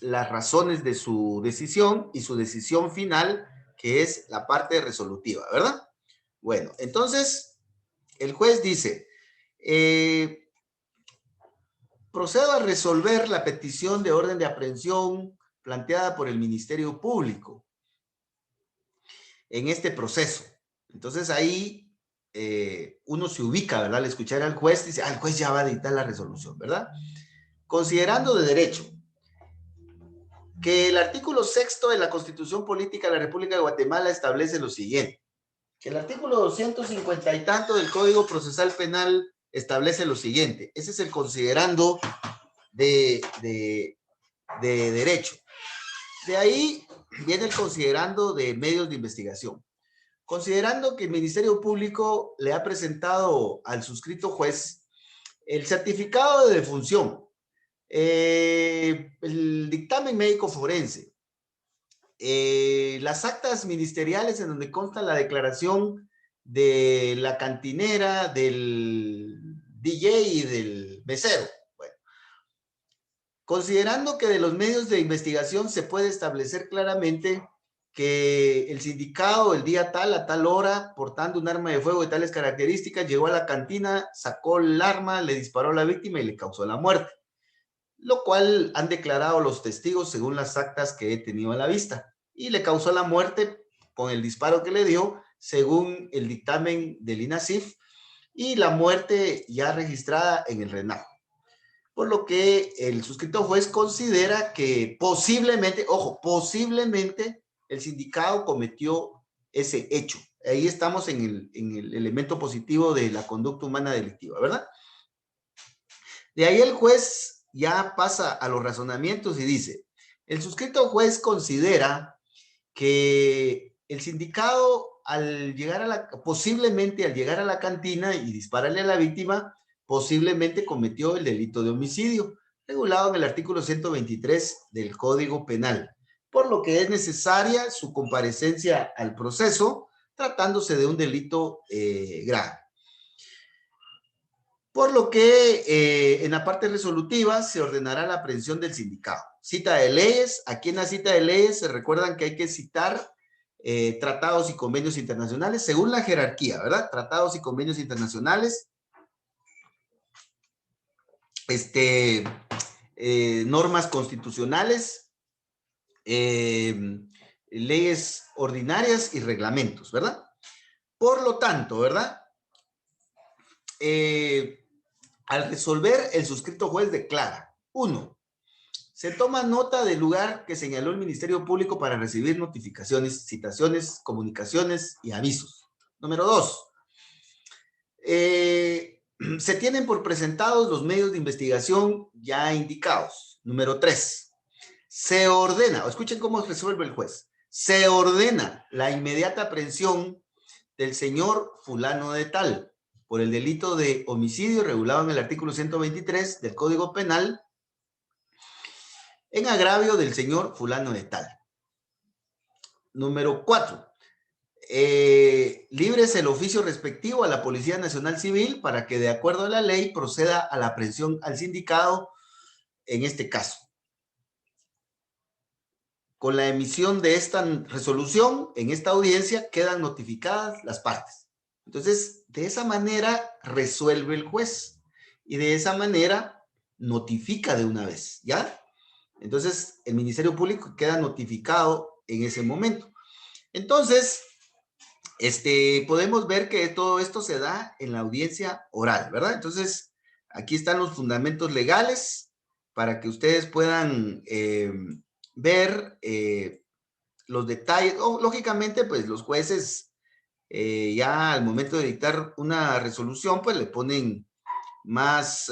las razones de su decisión y su decisión final, que es la parte resolutiva, ¿verdad? Bueno, entonces el juez dice, procedo a resolver la petición de orden de aprehensión planteada por el Ministerio Público en este proceso. Entonces ahí uno se ubica, ¿verdad? Al escuchar al juez, dice, el juez ya va a dictar la resolución, ¿verdad? Considerando de derecho que el artículo 6 de la Constitución Política de la República de Guatemala establece lo siguiente, que el artículo 250 y tanto del Código Procesal Penal establece lo siguiente, ese es el considerando de derecho. De ahí viene el considerando de medios de investigación. Considerando que el Ministerio Público le ha presentado al suscrito juez el certificado de defunción, el dictamen médico forense, las actas ministeriales en donde consta la declaración de la cantinera, del DJ y del mesero. Bueno, considerando que de los medios de investigación se puede establecer claramente que el sindicado el día tal, a tal hora, portando un arma de fuego de tales características, llegó a la cantina, sacó el arma, le disparó a la víctima y le causó la muerte, lo cual han declarado los testigos según las actas que he tenido a la vista, y le causó la muerte con el disparo que le dio, según el dictamen del INASIF, y la muerte ya registrada en el RENAP. Por lo que el suscrito juez considera que posiblemente, ojo, posiblemente el sindicato cometió ese hecho. Ahí estamos en el elemento positivo de la conducta humana delictiva, ¿verdad? De ahí el juez ya pasa a los razonamientos y dice, el suscrito juez considera que el sindicato posiblemente al llegar a la cantina y dispararle a la víctima, posiblemente cometió el delito de homicidio, regulado en el artículo 123 del Código Penal, por lo que es necesaria su comparecencia al proceso, tratándose de un delito grave. Por lo que en la parte resolutiva se ordenará la aprehensión del sindicato. Cita de leyes. Aquí en la cita de leyes se recuerdan que hay que citar tratados y convenios internacionales según la jerarquía, ¿verdad? Tratados y convenios internacionales, normas constitucionales, leyes ordinarias y reglamentos, ¿verdad? Por lo tanto, ¿verdad? Al resolver, el suscrito juez declara: 1. Se toma nota del lugar que señaló el Ministerio Público para recibir notificaciones, citaciones, comunicaciones y avisos. Número 2. Se tienen por presentados los medios de investigación ya indicados. Número 3. Se ordena, escuchen cómo resuelve el juez, se ordena la inmediata aprehensión del señor fulano de tal por el delito de homicidio regulado en el artículo 123 del Código Penal en agravio del señor fulano de tal. Número 4. Libres el oficio respectivo a la Policía Nacional Civil para que, de acuerdo a la ley, proceda a la aprehensión al sindicado en este caso. Con la emisión de esta resolución, en esta audiencia quedan notificadas las partes. Entonces, de esa manera resuelve el juez y de esa manera notifica de una vez, ¿ya? Entonces, el Ministerio Público queda notificado en ese momento. Entonces, podemos ver que todo esto se da en la audiencia oral, ¿verdad? Entonces, aquí están los fundamentos legales para que ustedes puedan ver los detalles. Lógicamente, pues los jueces ya al momento de dictar una resolución, pues le ponen más,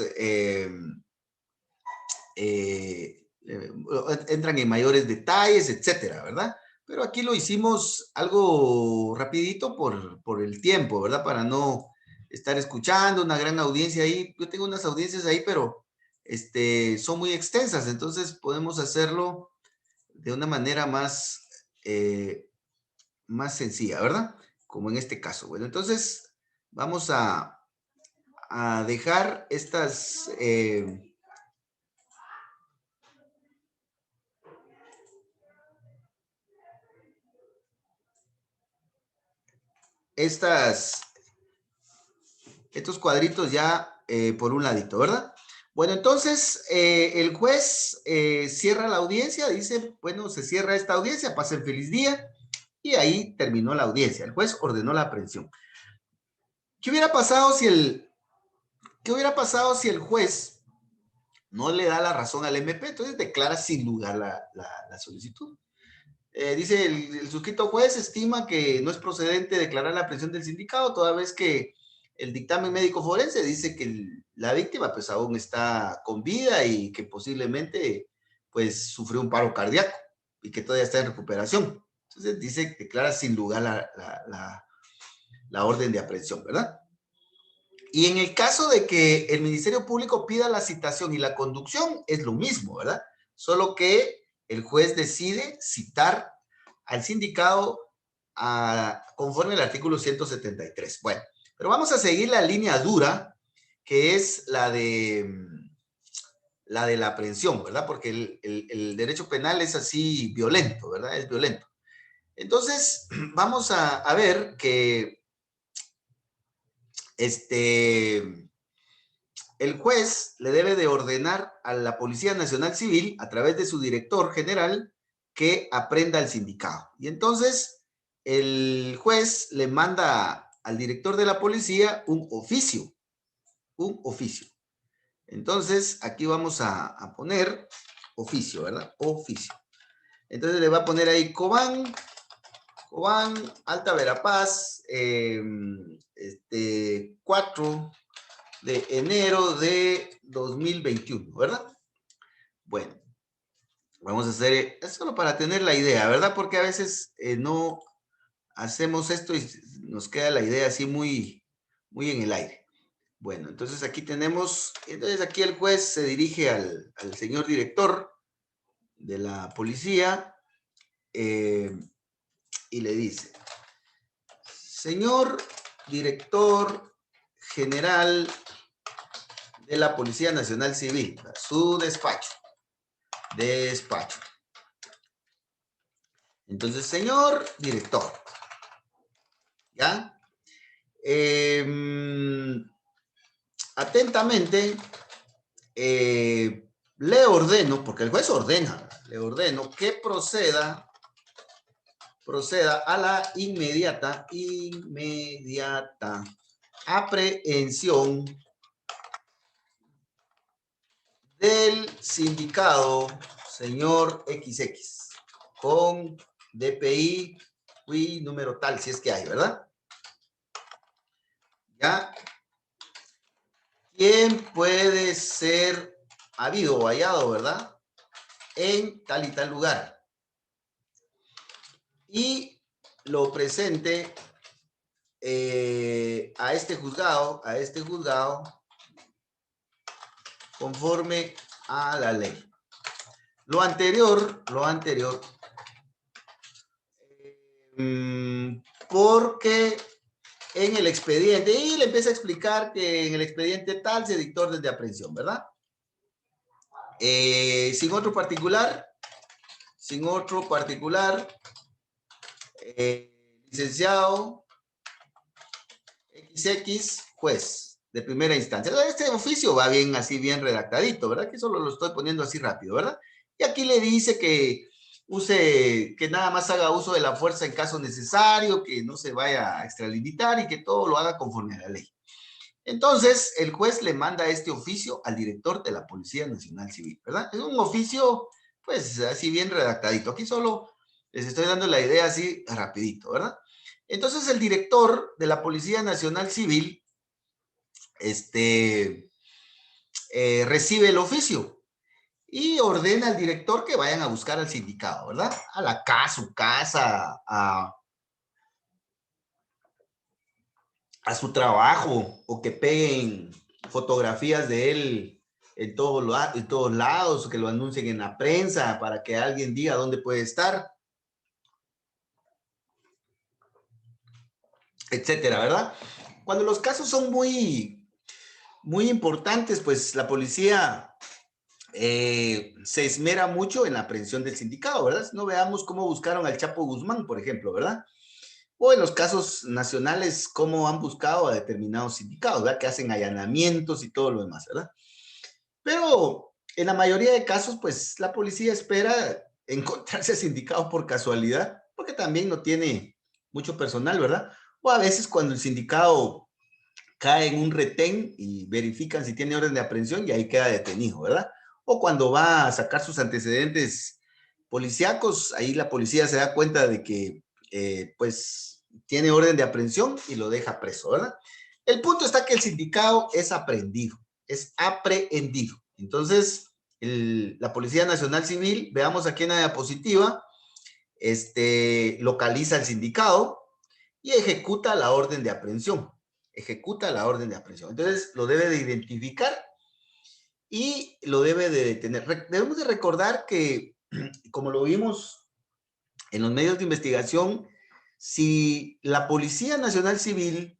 entran en mayores detalles, etcétera, ¿verdad? Pero aquí lo hicimos algo rapidito por el tiempo, ¿verdad? Para no estar escuchando una gran audiencia ahí. Yo tengo unas audiencias ahí, pero son muy extensas, entonces podemos hacerlo de una manera más, más sencilla, ¿verdad? Como en este caso. Bueno, entonces vamos a dejar estas... estos cuadritos ya por un ladito, ¿verdad? Bueno, entonces el juez cierra la audiencia, dice, bueno, se cierra esta audiencia, pasen feliz día, y ahí terminó la audiencia. El juez ordenó la aprehensión. ¿Qué hubiera pasado si el juez no le da la razón al MP? Entonces declara sin lugar la solicitud. Dice, el suscrito juez estima que no es procedente declarar la aprehensión del sindicado, toda vez que el dictamen médico forense dice que la víctima pues aún está con vida y que posiblemente pues sufrió un paro cardíaco y que todavía está en recuperación. Entonces dice, declara sin lugar la orden de aprehensión, ¿verdad? Y en el caso de que el Ministerio Público pida la citación y la conducción, es lo mismo, ¿verdad? Solo que el juez decide citar al sindicado conforme al artículo 173. Bueno, pero vamos a seguir la línea dura, que es la de la aprehensión, ¿verdad? Porque el derecho penal es así violento, ¿verdad? Es violento. Entonces, vamos a ver que el juez le debe de ordenar a la Policía Nacional Civil, a través de su director general, que aprenda al sindicado. Y entonces el juez le manda al director de la policía un oficio. Entonces aquí vamos a poner oficio, ¿verdad? Oficio. Entonces le va a poner ahí Cobán, Alta Verapaz, 4 de enero de 2021, ¿verdad? Bueno, vamos a hacer, es solo para tener la idea, ¿verdad? Porque a veces no hacemos esto y nos queda la idea así muy, muy en el aire. Bueno, entonces aquí tenemos, entonces aquí el juez se dirige al señor director de la policía y le dice, señor director general de la Policía Nacional Civil, su despacho. Entonces, señor director, ¿ya? Atentamente, le ordeno, porque el juez ordena, le ordeno que proceda a la inmediata aprehensión sindicado, señor XX, con DPI, y número tal, si es que hay, ¿verdad? ¿Ya? ¿Quién puede ser habido o hallado, verdad? En tal y tal lugar. Y lo presente a este juzgado, conforme a la ley. Lo anterior, porque en el expediente, y le empieza a explicar que en el expediente tal se dictó orden de aprehensión, ¿verdad? Sin otro particular, licenciado XX, juez de primera instancia. Este oficio va bien, así bien redactadito, ¿verdad? Que solo lo estoy poniendo así rápido, ¿verdad? Y aquí le dice que que nada más haga uso de la fuerza en caso necesario, que no se vaya a extralimitar y que todo lo haga conforme a la ley. Entonces, el juez le manda este oficio al director de la Policía Nacional Civil, ¿verdad? Es un oficio, pues, así bien redactadito. Aquí solo les estoy dando la idea así rapidito, ¿verdad? Entonces, el director de la Policía Nacional Civil, recibe el oficio y ordena al director que vayan a buscar al sindicado, ¿verdad? Su casa, a su trabajo, o que peguen fotografías de él en todos lados, que lo anuncien en la prensa para que alguien diga dónde puede estar, etcétera, ¿verdad? Cuando los casos son muy, muy importantes, pues la policía se esmera mucho en la aprehensión del sindicado, ¿verdad? Si no, veamos cómo buscaron al Chapo Guzmán, por ejemplo, ¿verdad? O en los casos nacionales, cómo han buscado a determinados sindicatos, ¿verdad? Que hacen allanamientos y todo lo demás, ¿verdad? Pero en la mayoría de casos, pues la policía espera encontrarse sindicados por casualidad, porque también no tiene mucho personal, ¿verdad? O a veces cuando el sindicado cae en un retén y verifican si tiene orden de aprehensión y ahí queda detenido, ¿verdad? O cuando va a sacar sus antecedentes policíacos, ahí la policía se da cuenta de que, pues, tiene orden de aprehensión y lo deja preso, ¿verdad? El punto está que el sindicado es aprehendido. Entonces, la Policía Nacional Civil, veamos aquí en la diapositiva, localiza al sindicado y ejecuta la orden de aprehensión. Entonces, lo debe de identificar y lo debe de detener. Debemos de recordar que, como lo vimos en los medios de investigación, si la Policía Nacional Civil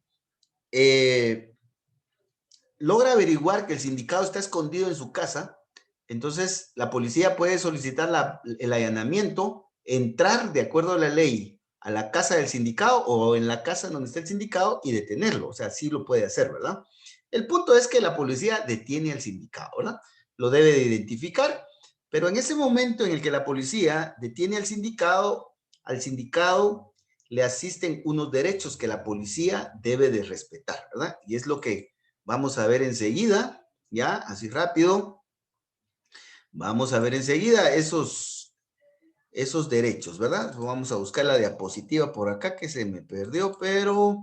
logra averiguar que el sindicado está escondido en su casa, entonces la policía puede solicitar el allanamiento, entrar de acuerdo a la ley a la casa del sindicado o en la casa donde está el sindicado y detenerlo. O sea, sí lo puede hacer, ¿verdad? El punto es que la policía detiene al sindicado, ¿verdad? Lo debe de identificar, pero en ese momento en el que la policía detiene al sindicado le asisten unos derechos que la policía debe de respetar, ¿verdad? Y es lo que vamos a ver enseguida, ya, así rápido. Vamos a ver enseguida esos derechos, ¿verdad? Vamos a buscar la diapositiva por acá que se me perdió, pero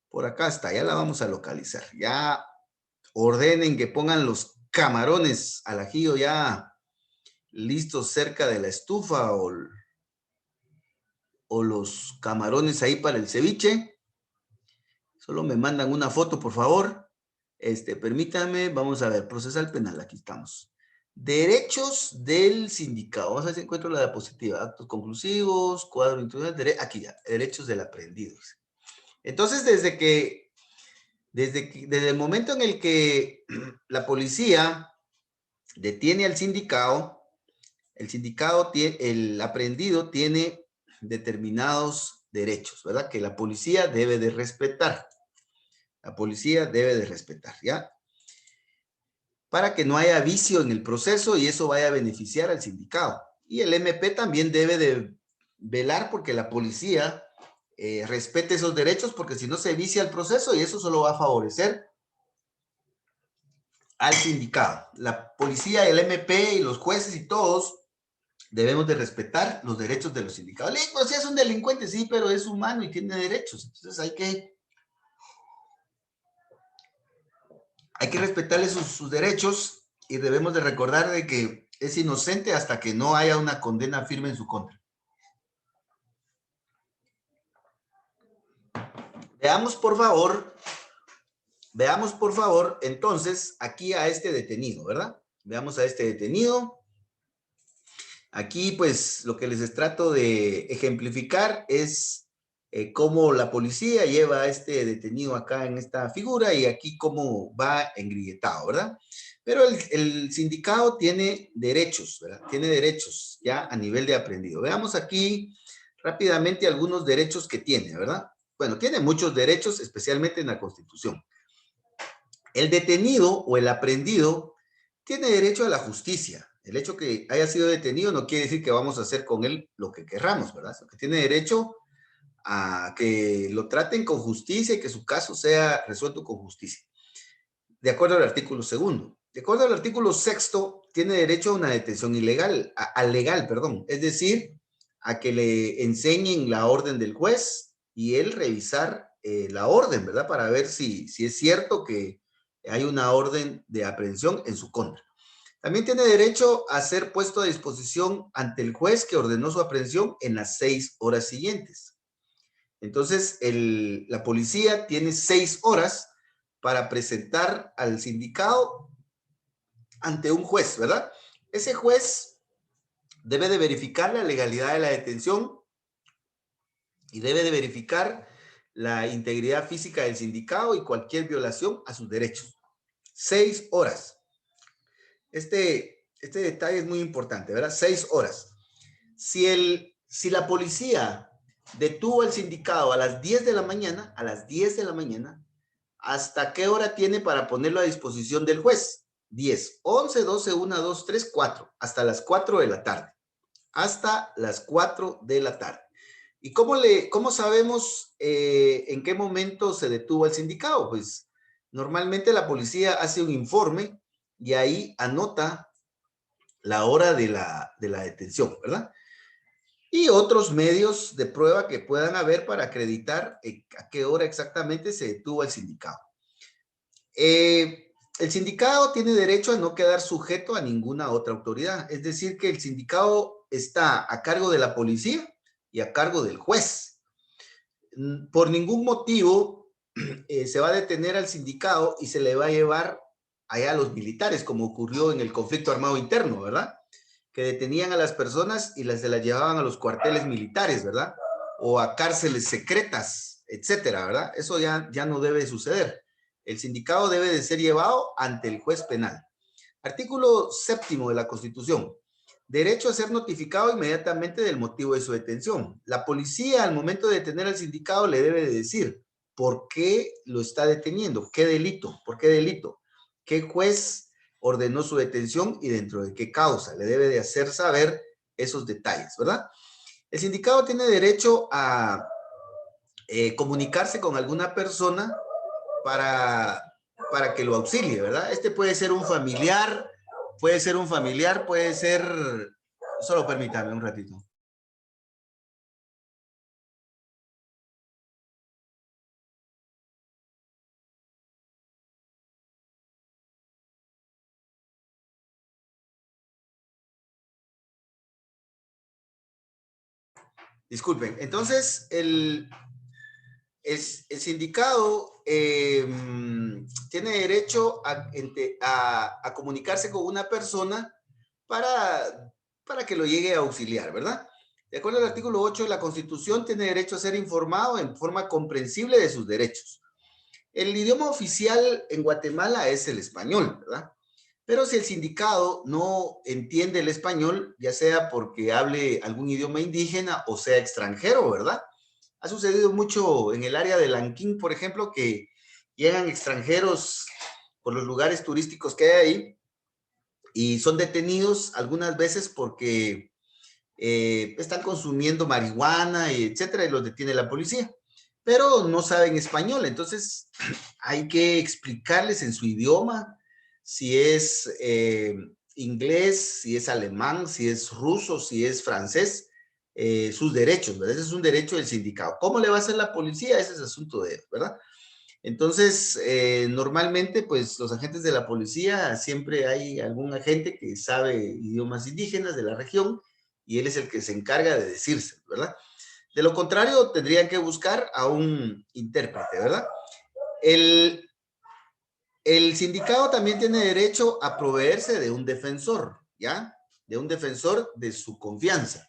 por acá está, ya la vamos a localizar. Ya ordenen que pongan los camarones al ajillo ya listos cerca de la estufa o los camarones ahí para el ceviche. Solo me mandan una foto, por favor. Permítanme, vamos a ver, procesal penal, aquí estamos. Derechos del sindicado. Vamos a ver si encuentro la diapositiva. Actos conclusivos, cuadro introductorio, aquí ya, derechos del aprendido. Entonces, desde el momento en el que la policía detiene al sindicado, el aprendido tiene determinados derechos, ¿verdad? Que la policía debe de respetar. La policía debe de respetar, ¿ya? Para que no haya vicio en el proceso y eso vaya a beneficiar al sindicado. Y el MP también debe de velar porque la policía respete esos derechos, porque si no se vicia el proceso y eso solo va a favorecer al sindicado. La policía, el MP y los jueces y todos debemos de respetar los derechos de los sindicados. Pues sí es un delincuente, sí, pero es humano y tiene derechos. Entonces hay que respetarle sus derechos y debemos de recordar de que es inocente hasta que no haya una condena firme en su contra. Veamos, por favor, entonces, aquí a este detenido, ¿verdad? Veamos a este detenido. Aquí, pues, lo que les trato de ejemplificar es cómo la policía lleva a este detenido acá en esta figura y aquí cómo va engrilletado, ¿verdad? Pero el sindicado tiene derechos, ¿verdad? Tiene derechos ya a nivel de aprendido. Veamos aquí rápidamente algunos derechos que tiene, ¿verdad? Bueno, tiene muchos derechos, especialmente en la Constitución. El detenido o el aprendido tiene derecho a la justicia. El hecho que haya sido detenido no quiere decir que vamos a hacer con él lo que querramos, ¿verdad? Que tiene derecho a que lo traten con justicia y que su caso sea resuelto con justicia. De acuerdo al artículo 2. De acuerdo al artículo 6, tiene derecho a una detención ilegal, legal, perdón. Es decir, a que le enseñen la orden del juez y él revisar la orden, ¿verdad? Para ver si es cierto que hay una orden de aprehensión en su contra. También tiene derecho a ser puesto a disposición ante el juez que ordenó su aprehensión en las 6 horas siguientes. Entonces, la policía tiene 6 horas para presentar al sindicado ante un juez, ¿verdad? Ese juez debe de verificar la legalidad de la detención y debe de verificar la integridad física del sindicado y cualquier violación a sus derechos. 6 horas. Este detalle es muy importante, ¿verdad? 6 horas. Si la policía detuvo al sindicado a las 10 de la mañana, ¿hasta qué hora tiene para ponerlo a disposición del juez? 10, 11, 12, 1, 2, 3, 4, hasta las 4 de la tarde. Hasta las 4 de la tarde. ¿Y cómo sabemos en qué momento se detuvo al sindicado? Pues normalmente la policía hace un informe y ahí anota la hora de la detención, ¿verdad? Y otros medios de prueba que puedan haber para acreditar a qué hora exactamente se detuvo al sindicado. El sindicado tiene derecho a no quedar sujeto a ninguna otra autoridad. Es decir, que el sindicado está a cargo de la policía y a cargo del juez. Por ningún motivo se va a detener al sindicado y se le va a llevar allá a los militares, como ocurrió en el conflicto armado interno, ¿verdad? Que detenían a las personas y se las llevaban a los cuarteles militares, ¿verdad? O a cárceles secretas, etcétera, ¿verdad? Eso ya no debe suceder. El sindicado debe de ser llevado ante el juez penal. Artículo 7 de la Constitución. Derecho a ser notificado inmediatamente del motivo de su detención. La policía, al momento de detener al sindicado, le debe de decir por qué lo está deteniendo, qué delito, por qué delito, qué juez ordenó su detención y dentro de qué causa. Le debe de hacer saber esos detalles, ¿verdad? El sindicado tiene derecho a comunicarse con alguna persona para que lo auxilie, ¿verdad? Este puede ser un familiar, puede ser... Solo permítame un ratito. Disculpen. Entonces, el sindicado tiene derecho a comunicarse con una persona para que lo llegue a auxiliar, ¿verdad? De acuerdo al artículo 8 de la Constitución, tiene derecho a ser informado en forma comprensible de sus derechos. El idioma oficial en Guatemala es el español, ¿verdad? Pero si el sindicado no entiende el español, ya sea porque hable algún idioma indígena o sea extranjero, ¿verdad? Ha sucedido mucho en el área de Lanquín, por ejemplo, que llegan extranjeros por los lugares turísticos que hay ahí y son detenidos algunas veces porque están consumiendo marihuana, y etcétera, y los detiene la policía. Pero no saben español, entonces hay que explicarles en su idioma si es inglés, si es alemán, si es ruso, si es francés, sus derechos, ¿verdad? Ese es un derecho del sindicato. ¿Cómo le va a hacer la policía? Ese es asunto de ellos, ¿verdad? Entonces, normalmente, pues, los agentes de la policía, siempre hay algún agente que sabe idiomas indígenas de la región y él es el que se encarga de decirse, ¿verdad? De lo contrario, tendrían que buscar a un intérprete, ¿verdad? El, el sindicato también tiene derecho a proveerse de un defensor, ¿ya? De un defensor de su confianza.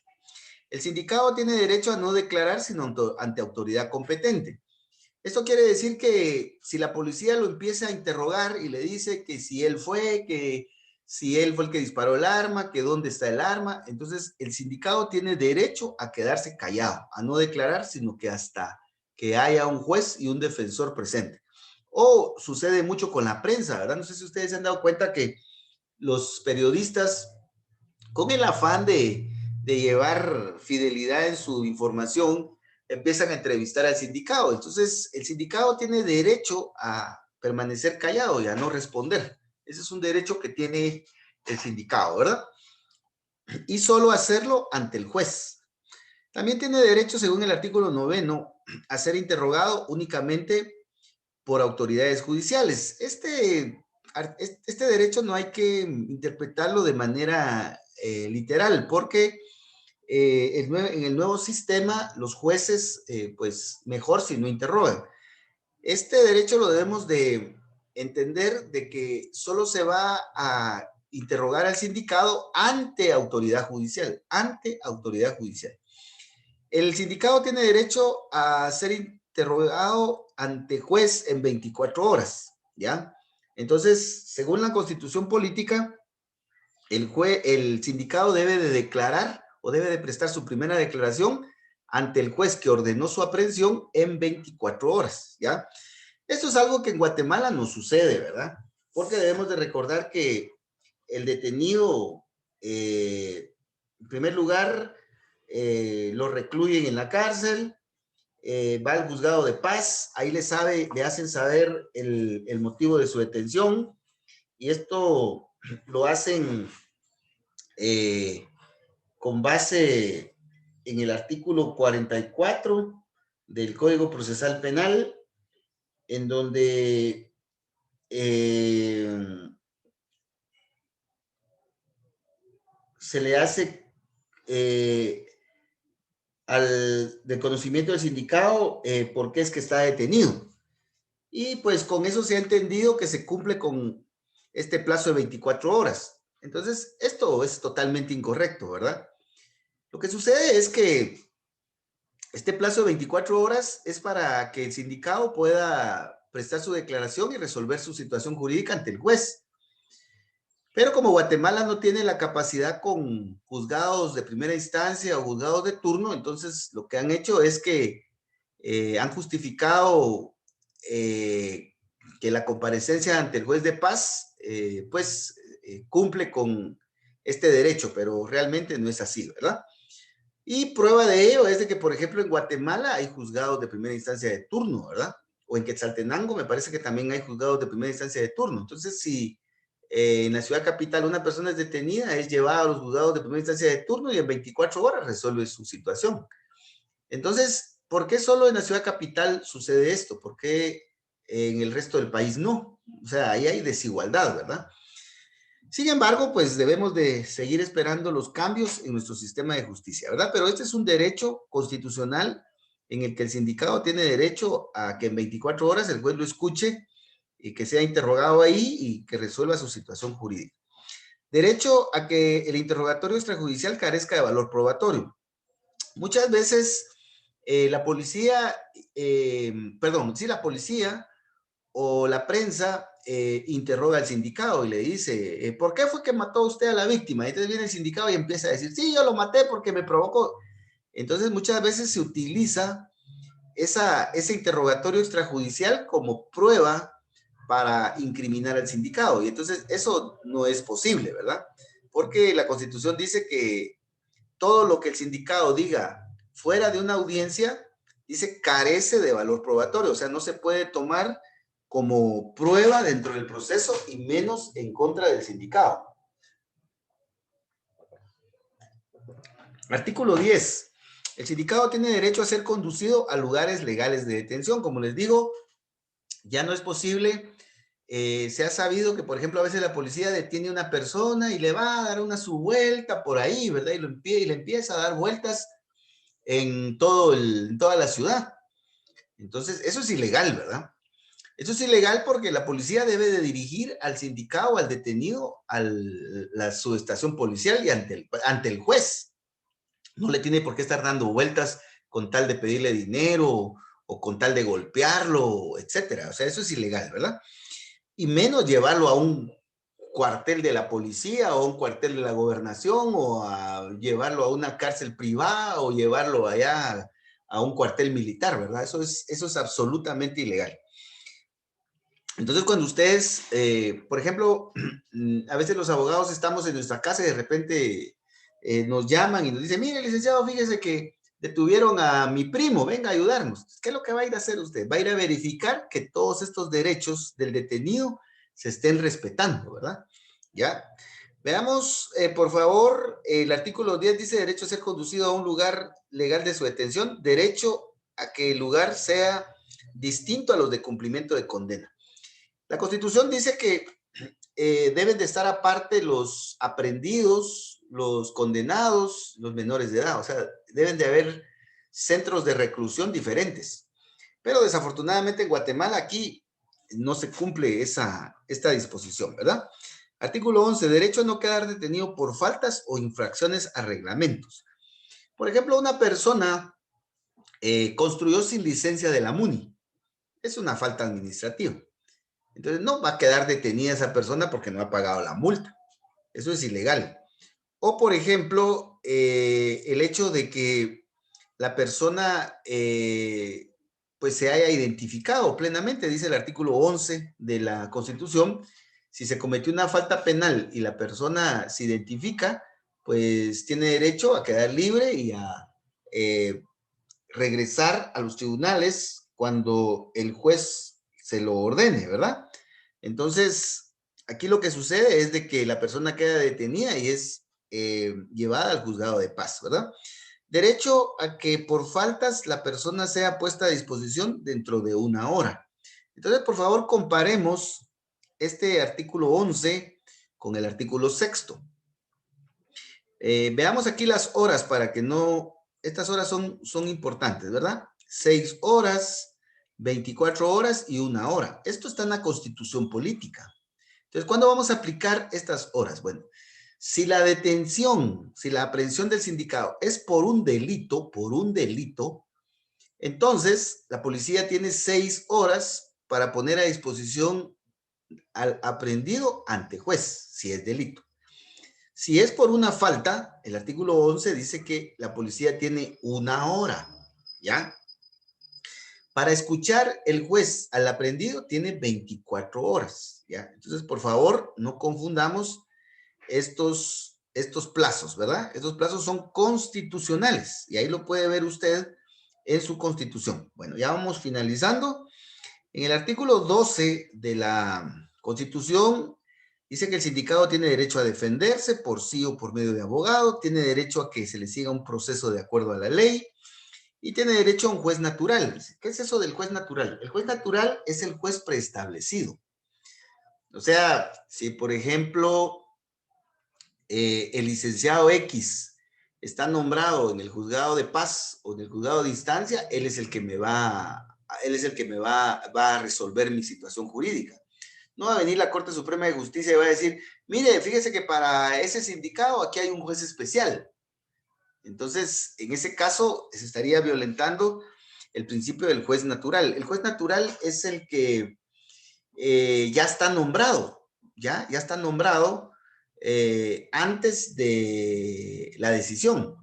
El sindicato tiene derecho a no declarar sino ante autoridad competente. Esto quiere decir que si la policía lo empieza a interrogar y le dice que si él fue, que si él fue el que disparó el arma, que dónde está el arma, entonces el sindicato tiene derecho a quedarse callado, a no declarar, sino que hasta que haya un juez y un defensor presente. O sucede mucho con la prensa, ¿verdad? No sé si ustedes se han dado cuenta que los periodistas, con el afán de llevar fidelidad en su información, empiezan a entrevistar al sindicato. Entonces, el sindicato tiene derecho a permanecer callado y a no responder. Ese es un derecho que tiene el sindicato, ¿verdad? Y solo hacerlo ante el juez. También tiene derecho, según el artículo 9, a ser interrogado únicamente por autoridades judiciales. Este derecho no hay que interpretarlo de manera literal, porque en el nuevo sistema los jueces, pues mejor si no interrogan. Este derecho lo debemos de entender de que solo se va a interrogar al sindicato ante autoridad judicial, ante autoridad judicial. El sindicato tiene derecho a ser interrogado ante juez en 24 horas, ¿ya? Entonces, según la Constitución Política, el sindicato debe de declarar o debe de prestar su primera declaración ante el juez que ordenó su aprehensión en 24 horas, ¿ya? Esto es algo que en Guatemala no sucede, ¿verdad? Porque debemos de recordar que el detenido, en primer lugar, lo recluyen en la cárcel, va al juzgado de paz, ahí le hacen saber el motivo de su detención, y esto lo hacen con base en el artículo 44 del Código Procesal Penal, en donde se le hace del conocimiento del sindicato por qué es que está detenido. Y pues con eso se ha entendido que se cumple con este plazo de 24 horas. Entonces, esto es totalmente incorrecto, ¿verdad? Lo que sucede es que este plazo de 24 horas es para que el sindicato pueda prestar su declaración y resolver su situación jurídica ante el juez. Pero como Guatemala no tiene la capacidad con juzgados de primera instancia o juzgados de turno, entonces lo que han hecho es que han justificado que la comparecencia ante el juez de paz, cumple con este derecho, pero realmente no es así, ¿verdad? Y prueba de ello es de que, por ejemplo, en Guatemala hay juzgados de primera instancia de turno, ¿verdad? O en Quetzaltenango me parece que también hay juzgados de primera instancia de turno. Entonces, si en la ciudad capital una persona es detenida, es llevada a los juzgados de primera instancia de turno y en 24 horas resuelve su situación. Entonces, ¿por qué solo en la ciudad capital sucede esto? ¿Por qué en el resto del país no? O sea, ahí hay desigualdad, ¿verdad? Sin embargo, pues debemos de seguir esperando los cambios en nuestro sistema de justicia, ¿verdad? Pero este es un derecho constitucional en el que el sindicato tiene derecho a que en 24 horas el juez lo escuche y que sea interrogado ahí y que resuelva su situación jurídica. Derecho a que el interrogatorio extrajudicial carezca de valor probatorio. Muchas veces la policía o la prensa interroga al sindicato y le dice, ¿por qué fue que mató usted a la víctima? Y entonces viene el sindicato y empieza a decir, sí, yo lo maté porque me provocó. Entonces muchas veces se utiliza ese interrogatorio extrajudicial como prueba para incriminar al sindicato. Y entonces eso no es posible, ¿verdad? Porque la Constitución dice que todo lo que el sindicato diga fuera de una audiencia, dice, carece de valor probatorio, o sea, no se puede tomar como prueba dentro del proceso y menos en contra del sindicado. Artículo 10. El sindicado tiene derecho a ser conducido a lugares legales de detención. Como les digo, ya no es posible. Se ha sabido que, por ejemplo, a veces la policía detiene a una persona y le va a dar su vuelta por ahí, ¿verdad? Y le empieza a dar vueltas en toda la ciudad. Entonces, eso es ilegal, ¿verdad? Eso es ilegal porque la policía debe de dirigir al sindicado, al detenido, a la subestación policial y ante el juez. No le tiene por qué estar dando vueltas con tal de pedirle dinero o con tal de golpearlo, etcétera. O sea, eso es ilegal, ¿verdad? Y menos llevarlo a un cuartel de la policía o un cuartel de la gobernación o a llevarlo a una cárcel privada o llevarlo allá a un cuartel militar, ¿verdad? Eso es absolutamente ilegal. Entonces, cuando ustedes, por ejemplo, a veces los abogados estamos en nuestra casa y de repente nos llaman y nos dicen, mire, licenciado, fíjese que detuvieron a mi primo, venga a ayudarnos. ¿Qué es lo que va a ir a hacer usted? Va a ir a verificar que todos estos derechos del detenido se estén respetando, ¿verdad? ¿Ya? Veamos, por favor, el artículo 10 dice derecho a ser conducido a un lugar legal de su detención, derecho a que el lugar sea distinto a los de cumplimiento de condena. La Constitución dice que deben de estar aparte los aprehendidos, los condenados, los menores de edad. O sea, deben de haber centros de reclusión diferentes. Pero desafortunadamente en Guatemala aquí no se cumple esta disposición, ¿verdad? Artículo 11, derecho a no quedar detenido por faltas o infracciones a reglamentos. Por ejemplo, una persona construyó sin licencia de la MUNI. Es una falta administrativa. Entonces no va a quedar detenida esa persona porque no ha pagado la multa. Eso es ilegal. O, por ejemplo, el hecho de que la persona pues se haya identificado plenamente, dice el artículo 11 de la Constitución, si se cometió una falta penal y la persona se identifica, pues tiene derecho a quedar libre y a regresar a los tribunales cuando el juez se lo ordene, ¿verdad? Entonces, aquí lo que sucede es de que la persona queda detenida y es llevada al juzgado de paz, ¿verdad? Derecho a que por faltas la persona sea puesta a disposición dentro de 1 hora. Entonces, por favor, comparemos este artículo 11 con el artículo 6. Veamos aquí las horas para que no... Estas horas son importantes, ¿verdad? 6 horas, 24 horas y 1 hora. Esto está en la Constitución política. Entonces, ¿cuándo vamos a aplicar estas horas? Bueno, si la detención, si la aprehensión del sindicado es por un delito, entonces la policía tiene 6 horas para poner a disposición al aprehendido ante juez, si es delito. Si es por una falta, el artículo 11 dice que la policía tiene 1 hora, ¿ya? Para escuchar el juez al aprehendido tiene 24 horas, ¿ya? Entonces, por favor, no confundamos estos plazos, ¿verdad? Estos plazos son constitucionales y ahí lo puede ver usted en su Constitución. Bueno, ya vamos finalizando. En el artículo 12 de la Constitución dice que el sindicado tiene derecho a defenderse por sí o por medio de abogado, tiene derecho a que se le siga un proceso de acuerdo a la ley y tiene derecho a un juez natural. ¿Qué es eso del juez natural? El juez natural es el juez preestablecido. O sea, si por ejemplo el licenciado X está nombrado en el juzgado de paz o en el juzgado de instancia, él es el que me va a resolver mi situación jurídica. No va a venir la Corte Suprema de Justicia y va a decir, mire, fíjese que para ese sindicado aquí hay un juez especial. Entonces, en ese caso, se estaría violentando el principio del juez natural. El juez natural es el que ya está nombrado, ya está nombrado antes de la decisión.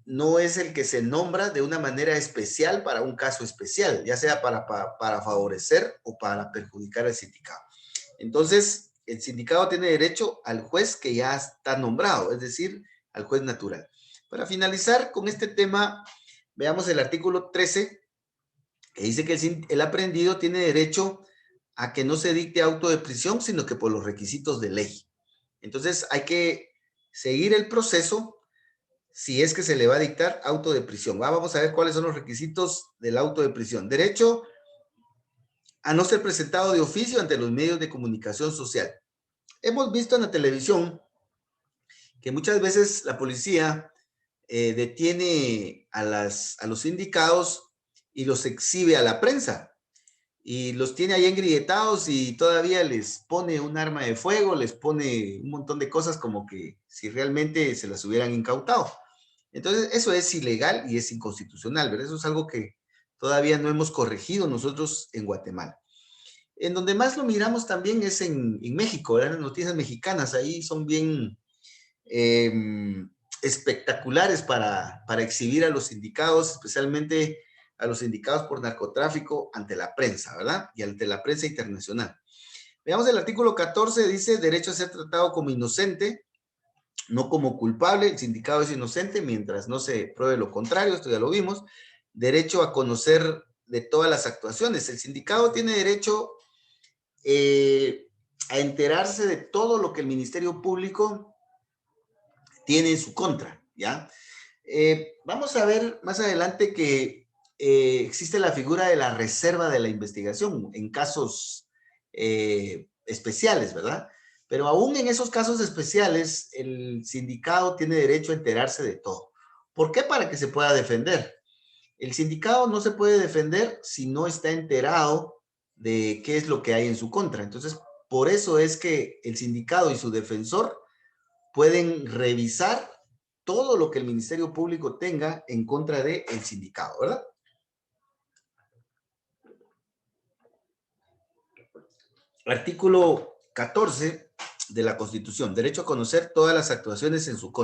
No es el que se nombra de una manera especial para un caso especial, ya sea para favorecer o para perjudicar al sindicado. Entonces, el sindicado tiene derecho al juez que ya está nombrado, es decir, al juez natural. Para finalizar con este tema, veamos el artículo 13 que dice que el aprendido tiene derecho a que no se dicte auto de prisión, sino que por los requisitos de ley. Entonces hay que seguir el proceso si es que se le va a dictar auto de prisión. Vamos a ver cuáles son los requisitos del auto de prisión. Derecho a no ser presentado de oficio ante los medios de comunicación social. Hemos visto en la televisión que muchas veces la policía detiene a los sindicados y los exhibe a la prensa. Y los tiene ahí engrietados y todavía les pone un arma de fuego, les pone un montón de cosas como que si realmente se las hubieran incautado. Entonces, eso es ilegal y es inconstitucional, ¿verdad? Eso es algo que todavía no hemos corregido nosotros en Guatemala. En donde más lo miramos también es en México, ¿verdad? Las noticias mexicanas ahí son bien eh, espectaculares para exhibir a los sindicados, especialmente a los sindicados por narcotráfico ante la prensa, ¿verdad? Y ante la prensa internacional. Veamos el artículo 14, dice derecho a ser tratado como inocente, no como culpable. El sindicado es inocente mientras no se pruebe lo contrario, esto ya lo vimos. Derecho a conocer de todas las actuaciones. El sindicado tiene derecho a enterarse de todo lo que el Ministerio Público tiene en su contra, ¿ya? Vamos a ver más adelante que existe la figura de la reserva de la investigación en casos especiales, ¿verdad? Pero aún en esos casos especiales, el sindicado tiene derecho a enterarse de todo. ¿Por qué? Para que se pueda defender. El sindicado no se puede defender si no está enterado de qué es lo que hay en su contra. Entonces, por eso es que el sindicado y su defensor pueden revisar todo lo que el Ministerio Público tenga en contra del sindicado, ¿verdad? Artículo 14 de la Constitución, derecho a conocer todas las actuaciones en su contra.